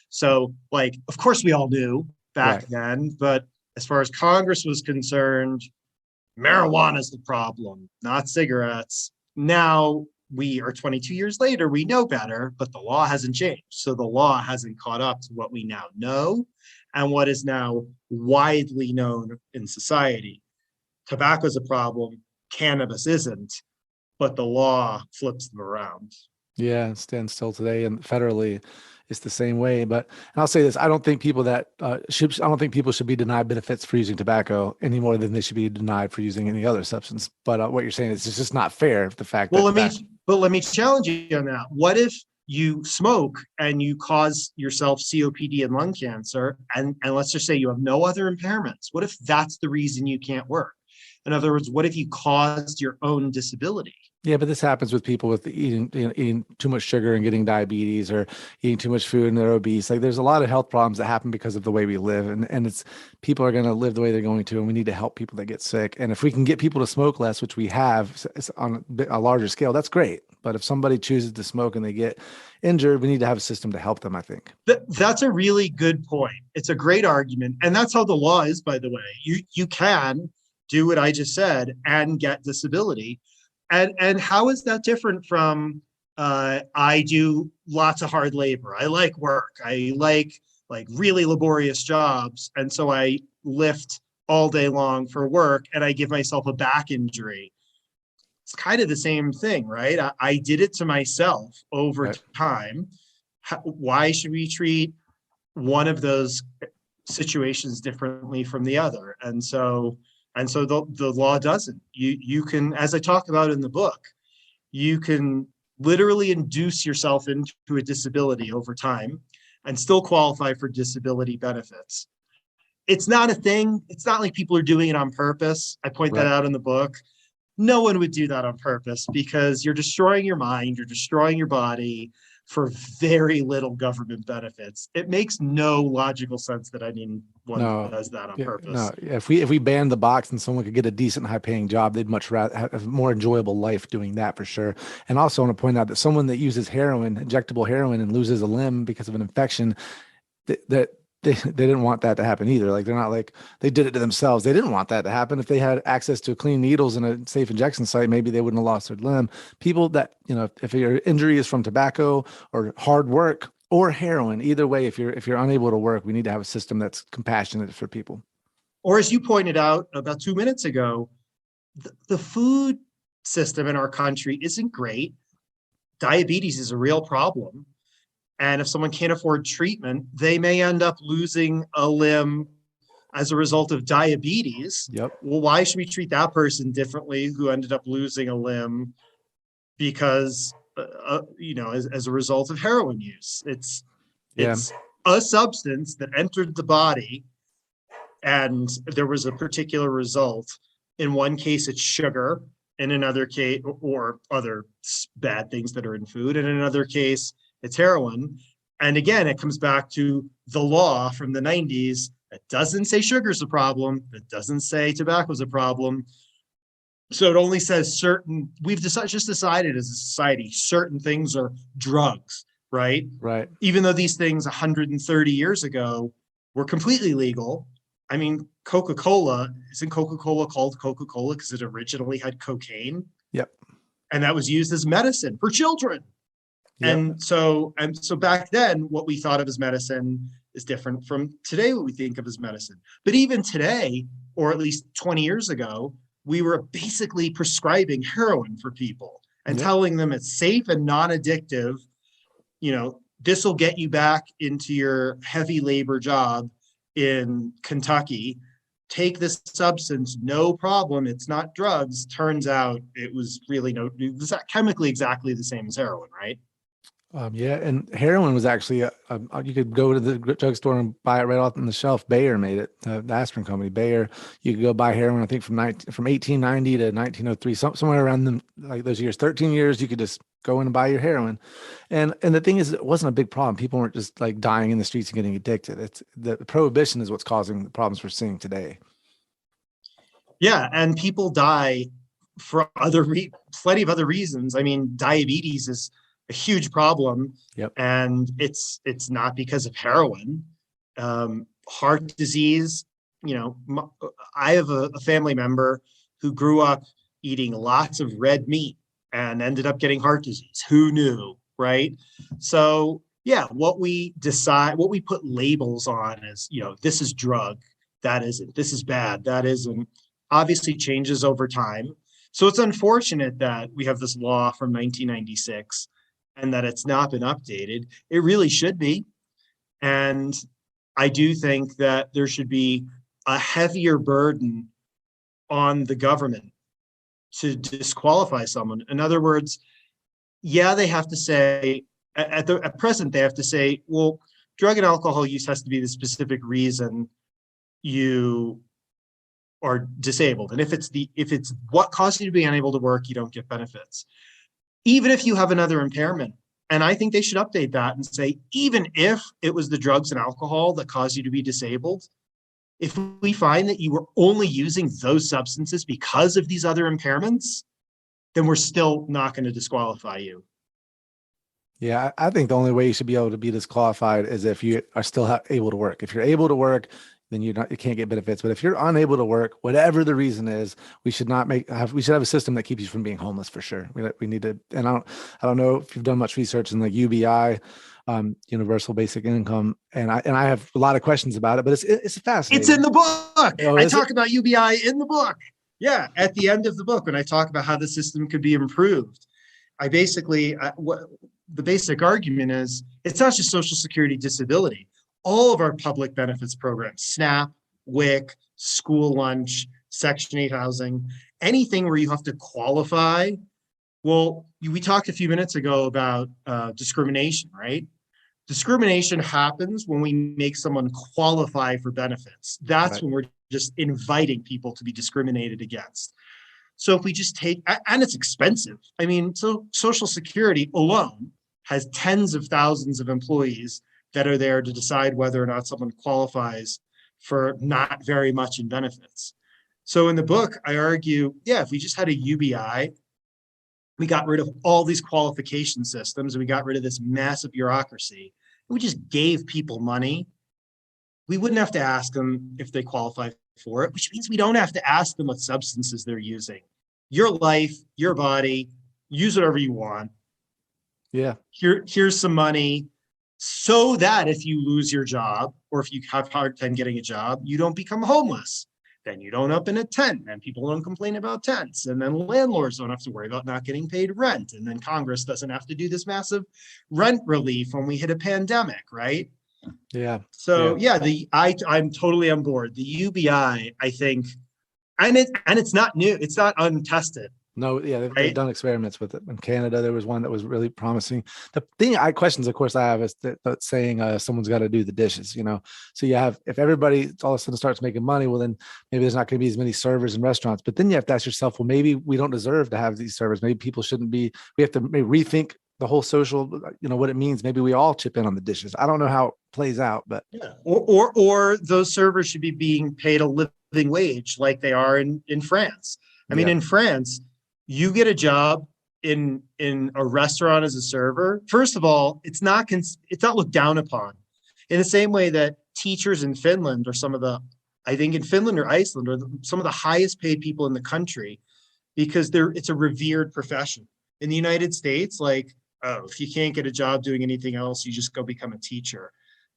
So, like, of course we all knew back then, but as far as Congress was concerned, marijuana is the problem, not cigarettes. Now we are 22 years later, we know better, but the law hasn't changed. So the law hasn't caught up to what we now know and what is now widely known in society. Tobacco is a problem, cannabis isn't, but the law flips them around. Yeah, it stands still today, and federally, it's the same way. But and I'll say this: I don't think people should be denied benefits for using tobacco any more than they should be denied for using any other substance. But what you're saying is it's just not fair. The fact Well, that let me challenge you on that. What if you smoke and you cause yourself COPD and lung cancer, and let's just say you have no other impairments? What if that's the reason you can't work? In other words, what if you caused your own disability? Yeah, but this happens with people with eating too much sugar and getting diabetes, or eating too much food and they're obese. Like, there's a lot of health problems that happen because of the way we live, and it's people are going to live the way they're going to, and we need to help people that get sick. And if we can get people to smoke less, which we have on a larger scale, that's great. But if somebody chooses to smoke and they get injured, we need to have a system to help them, I think. That's a really good point. It's a great argument, and that's how the law is, by the way. You can do what I just said and get disability. And how is that different from I do lots of hard labor. I like work. I like really laborious jobs. And so I lift all day long for work and I give myself a back injury. It's kind of the same thing, right? I did it to myself over time. Why should we treat one of those situations differently from the other? And so the law doesn't. You can, as I talk about in the book, you can literally induce yourself into a disability over time and still qualify for disability benefits. It's not a thing. It's not like people are doing it on purpose. I point that out in the book. No one would do that on purpose because you're destroying your mind, you're destroying your body for very little government benefits. It makes no logical sense that anyone does that on purpose. No, if we banned the box and someone could get a decent, high-paying job, they'd much rather have a more enjoyable life doing that, for sure. And also, I want to point out that someone that uses heroin, injectable heroin, and loses a limb because of an infection, that they didn't want that to happen either. Like, they're not like they did it to themselves. They didn't want that to happen. If they had access to clean needles and a safe injection site, maybe they wouldn't have lost their limb. People that, if your injury is from tobacco or hard work or heroin, either way, if you're unable to work, we need to have a system that's compassionate for people. Or, as you pointed out about 2 minutes ago, the food system in our country isn't great. Diabetes is a real problem. And if someone can't afford treatment, they may end up losing a limb as a result of diabetes. Yep. Well, why should we treat that person differently who ended up losing a limb because, as a result of heroin use? It's a substance that entered the body and there was a particular result. In one case, it's sugar. In another case, or other bad things that are in food. In another case, it's heroin. And again, it comes back to the law from the 90s. It doesn't say sugar's a problem. It doesn't say tobacco's a problem. So it only says we've just decided as a society, certain things are drugs, right? Right. Even though these things 130 years ago were completely legal. I mean, Coca-Cola, isn't Coca-Cola called Coca-Cola because it originally had cocaine? Yep. And that was used as medicine for children. Yep. And so back then, what we thought of as medicine is different from today what we think of as medicine. But even today, or at least 20 years ago, we were basically prescribing heroin for people and telling them it's safe and non-addictive. This will get you back into your heavy labor job in Kentucky. Take this substance, no problem. It's not drugs. Turns out it was really it was chemically exactly the same as heroin, right? Yeah, and heroin was actually you could go to the drugstore and buy it right off on the shelf. Bayer made it, the aspirin company. Bayer, you could go buy heroin. I think from 1890 to 1903, somewhere around them, like those years, 13 years, you could just go in and buy your heroin. And the thing is, it wasn't a big problem. People weren't just like dying in the streets and getting addicted. It's the prohibition is what's causing the problems we're seeing today. Yeah, and people die for plenty of other reasons. I mean, diabetes is a huge problem. Yep. And it's not because of heroin. Heart disease, I have a family member who grew up eating lots of red meat and ended up getting heart disease. Who knew, right? So yeah, what we put labels on is, this is drug, that isn't, this is bad, that isn't, obviously changes over time. So it's unfortunate that we have this law from 1996 and that it's not been updated. It really should be. And I do think that there should be a heavier burden on the government to disqualify someone. In other words, yeah, they have to say, at present, they have to say, well, drug and alcohol use has to be the specific reason you are disabled. And if it's what caused you to be unable to work, you don't get benefits. Even if you have another impairment. And I think they should update that and say, even if it was the drugs and alcohol that caused you to be disabled, if we find that you were only using those substances because of these other impairments, then we're still not going to disqualify you. Yeah, I think the only way you should be able to be disqualified is if you are still able to work. If you're able to work, then you can't get benefits. But if you're unable to work, whatever the reason is, we should have a system that keeps you from being homeless for sure. We need to, and I don't know if you've done much research in like UBI, universal basic income, and I have a lot of questions about it, but it's fascinating. It's in the book. Oh, I talk about UBI in the book. Yeah, at the end of the book, when I talk about how the system could be improved, I basically the basic argument is it's not just Social Security disability. All of our public benefits programs, SNAP, WIC, school lunch, Section 8 housing, anything where you have to qualify. Well, we talked a few minutes ago about discrimination, right? Discrimination happens when we make someone qualify for benefits. That's right. When we're just inviting people to be discriminated against. So if we just take, and it's expensive. I mean, so Social Security alone has tens of thousands of employees that are there to decide whether or not someone qualifies for not very much in benefits. So in the book, I argue, yeah, if we just had a UBI, we got rid of all these qualification systems, and we got rid of this massive bureaucracy, and we just gave people money, we wouldn't have to ask them if they qualify for it, which means we don't have to ask them what substances they're using. Your life, your body, use whatever you want. Yeah. Here's some money, so that if you lose your job or if you have a hard time getting a job, you don't become homeless. Then you don't up in a tent, and people don't complain about tents. And then landlords don't have to worry about not getting paid rent. And then Congress doesn't have to do this massive rent relief when we hit a pandemic, right? Yeah. So yeah, I'm totally on board. The UBI, I think, and it's not new, it's not untested. No, yeah, they've done experiments with it. In Canada, there was one that was really promising. The thing questions, of course, I have is that saying someone's got to do the dishes, So you have, if everybody all of a sudden starts making money, well, then maybe there's not going to be as many servers in restaurants. But then you have to ask yourself, well, maybe we don't deserve to have these servers. Maybe people shouldn't be. We have to maybe rethink the whole social, what it means. Maybe we all chip in on the dishes. I don't know how it plays out, but yeah. Or those servers should be being paid a living wage like they are in France. I mean, in France, you get a job in a restaurant as a server. First of all, it's not looked down upon. In the same way that teachers in Finland are I think in Finland or Iceland are some of the highest paid people in the country, because it's a revered profession. In the United States, if you can't get a job doing anything else, you just go become a teacher.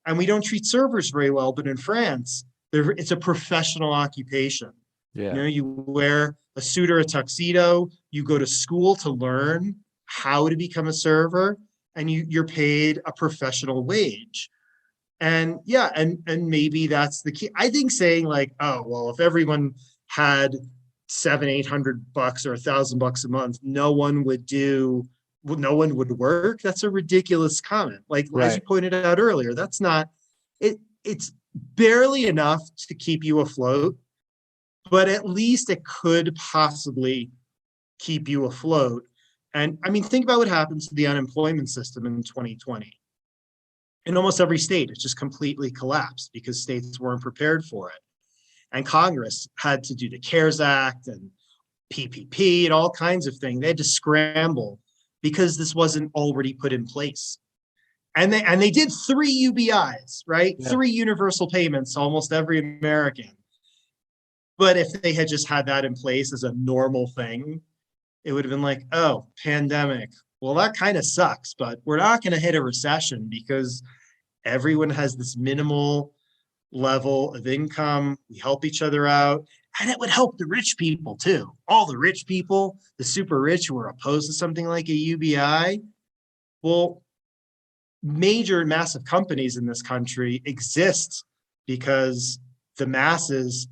And we don't treat servers very well, but in France, it's a professional occupation. Yeah. You know, you wear a suit or a tuxedo, you go to school to learn how to become a server, and you're paid a professional wage. And yeah, and maybe that's the key. I think saying like, oh, well, if everyone had $700-800 or $1,000 a month, no one would work. That's a ridiculous comment. Like, as you pointed out earlier, that's not it. It's barely enough to keep you afloat, but at least it could possibly keep you afloat. And I mean, think about what happens to the unemployment system in 2020. In almost every state, it just completely collapsed because states weren't prepared for it. And Congress had to do the CARES Act and PPP and all kinds of things. They had to scramble because this wasn't already put in place. And they did 3 UBIs, right? Yeah. 3 universal payments to almost every American. But if they had just had that in place as a normal thing, it would have been like, oh, pandemic. Well, that kind of sucks, but we're not going to hit a recession because everyone has this minimal level of income. We help each other out. And it would help the rich people too. All the rich people, the super rich who are opposed to something like a UBI. Well, major and massive companies in this country exist because the masses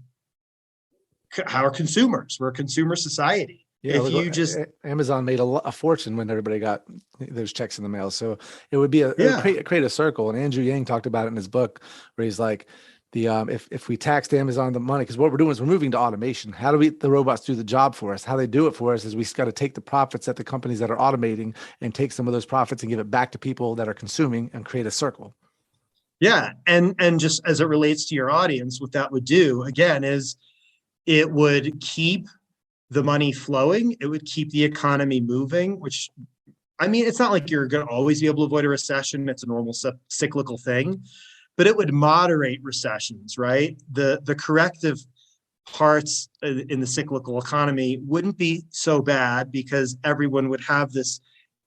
are consumers. We're a consumer society. Yeah, if you just Amazon made a fortune when everybody got those checks in the mail. So it would be it would create a circle. And Andrew Yang talked about it in his book where he's like, if we taxed Amazon the money, because what we're doing is we're moving to automation. How do the robots do the job for us? How they do it for us is we got to take the profits at the companies that are automating and take some of those profits and give it back to people that are consuming and create a circle. Yeah, and just as it relates to your audience, what that would do again is it would keep the money flowing. It would keep the economy moving, which, I mean, it's not like you're going to always be able to avoid a recession. It's a normal cyclical thing, but it would moderate recessions, right? The corrective parts in the cyclical economy wouldn't be so bad because everyone would have this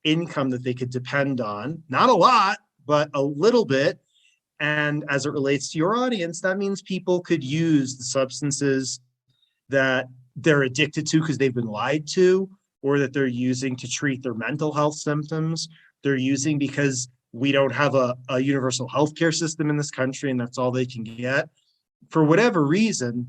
income that they could depend on. Not a lot, but a little bit. And as it relates to your audience, that means people could use the substances that they're addicted to because they've been lied to, or that they're using to treat their mental health symptoms. They're using because we don't have a universal healthcare system in this country and that's all they can get. For whatever reason,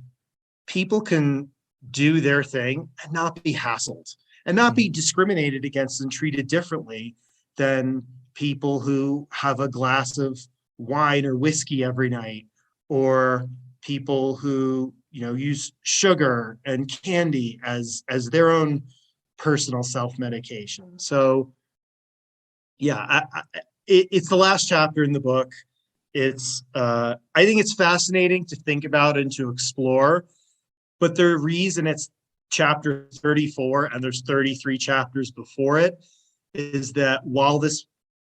people can do their thing and not be hassled and not be discriminated against and treated differently than people who have a glass of wine or whiskey every night, or people who use sugar and candy as their own personal self-medication. So yeah, it's the last chapter in the book. It's I think it's fascinating to think about and to explore, but the reason it's chapter 34 and there's 33 chapters before it is that while this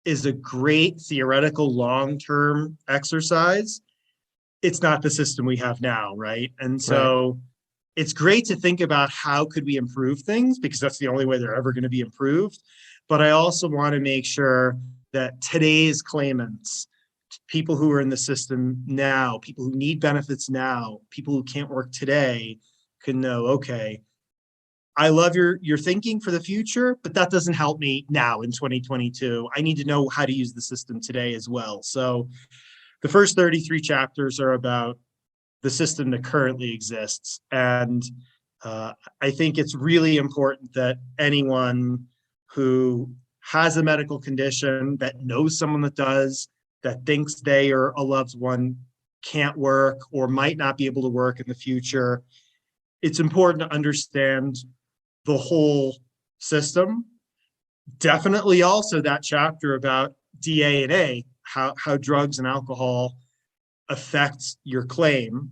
is a great theoretical long-term exercise, it's not the system we have now, right? And so it's great to think about how could we improve things, because that's the only way they're ever going to be improved. But I also want to make sure that today's claimants, people who are in the system now, people who need benefits now, people who can't work today, can know, okay, I love your thinking for the future, but that doesn't help me now in 2022. I need to know how to use the system today as well. So the first 33 chapters are about the system that currently exists. And I think it's really important that anyone who has a medical condition, that knows someone that does, that thinks they or a loved one can't work or might not be able to work in the future, it's important to understand the whole system. Definitely also that chapter about DA and A, how drugs and alcohol affect your claim,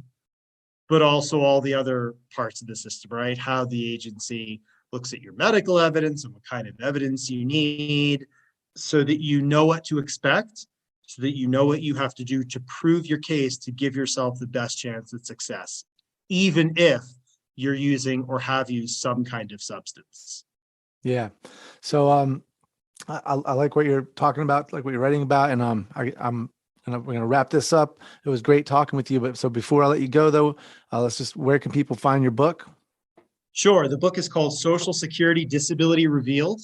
but also all the other parts of the system, right? How the agency looks at your medical evidence and what kind of evidence you need so that you know what to expect, so that you know what you have to do to prove your case to give yourself the best chance at success, even if you're using or have used some kind of substance. Yeah. So I like what you're talking about, like what you're writing about, and I'm And we're going to wrap this up. It was great talking with you. But so before I let you go, though, where can people find your book? Sure. The book is called Social Security Disability Revealed: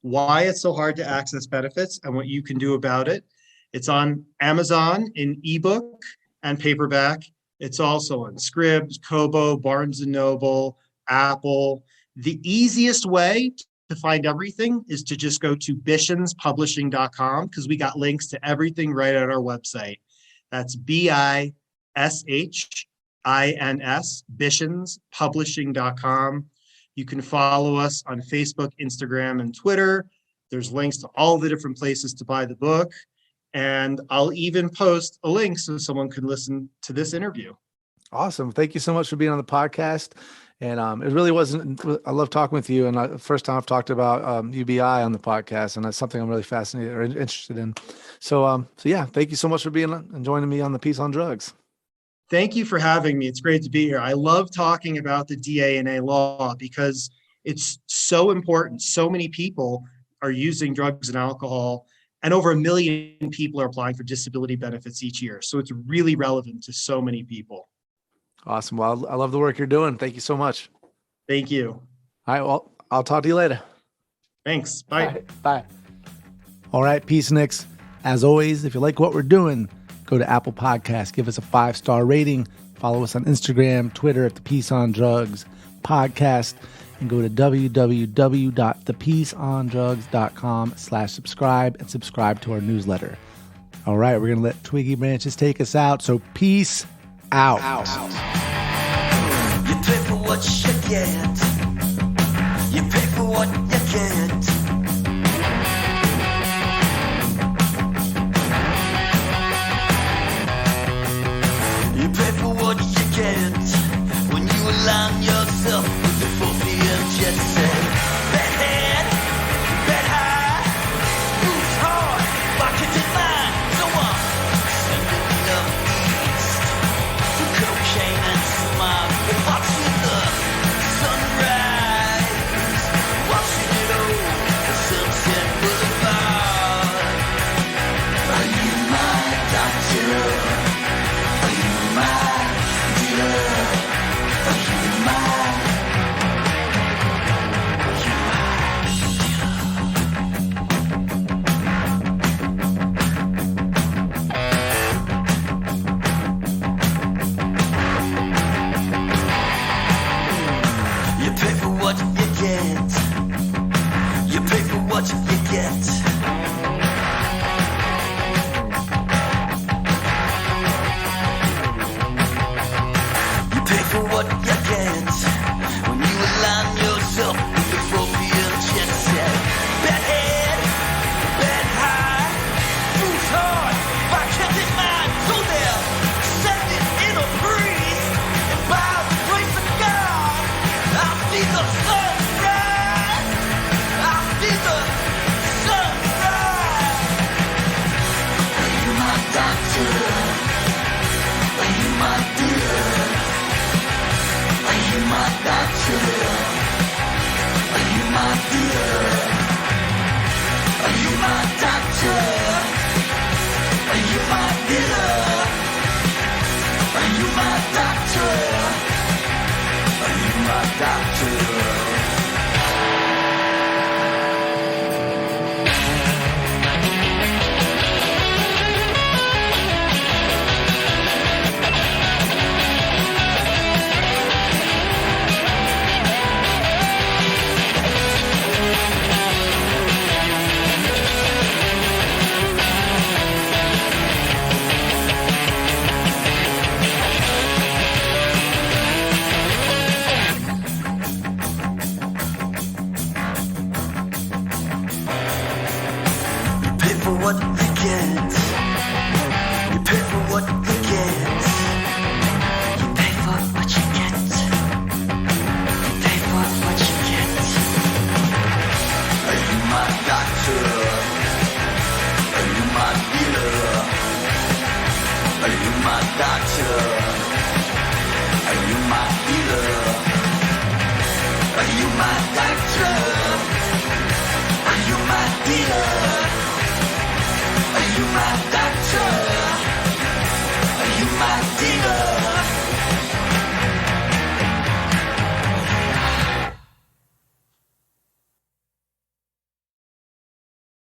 Why It's So Hard to Access Benefits and What You Can Do About It. It's on Amazon in ebook and paperback. It's also on Scribd, Kobo, Barnes & Noble, Apple. The easiest way to find everything is to just go to bishinspublishing.com, because we got links to everything right at our website. That's BISHINS, bishinspublishing.com. You can follow us on Facebook, Instagram, and Twitter. There's links to all the different places to buy the book. And I'll even post a link so someone can listen to this interview. Awesome. Thank you so much for being on the podcast. And it really wasn't, I love talking with you. And first time I've talked about UBI on the podcast, and that's something I'm really fascinated or interested in. So yeah, thank you so much for being and joining me on the Peace on Drugs. Thank you for having me. It's great to be here. I love talking about the DA&A law because it's so important. So many people are using drugs and alcohol, and over 1 million people are applying for disability benefits each year. So it's really relevant to so many people. Awesome. Well, I love the work you're doing. Thank you so much. Thank you. All right. Well, I'll talk to you later. Thanks. Bye. Right, bye. All right, Peace Nicks. As always, if you like what we're doing, go to Apple Podcasts, give us a 5-star rating, follow us on Instagram, Twitter at the Peace on Drugs podcast, and go to www.thepeaceondrugs.com/subscribe and subscribe to our newsletter. All right, we're going to let Twiggy Branches take us out. So peace out. You pay for what you get. You pay for what you get. You pay for what you get when you align yourself with the fulfilled jet set. Bad head, bad high, moves hard, pocket in mind. So I'm sending love east to cocaine and smile, and watching the sunrise, watching it all, the Sunset Boulevard. Are you my doctor? Are you my dealer? Are you my You pay for what you get. You pay for what you get. You pay for what you get when you align yourself with the fulfilled jet set. Bad head, bad high, moves hard, by kept in mind. So they're sending in a breeze, and by the grace of God, I see the sunrise. I see the sunrise. Are you my doctor? Are you my dealer? Are you my doctor? Are you my dealer? Are you my doctor? Are you my dealer? Are you my doctor? Are you my doctor?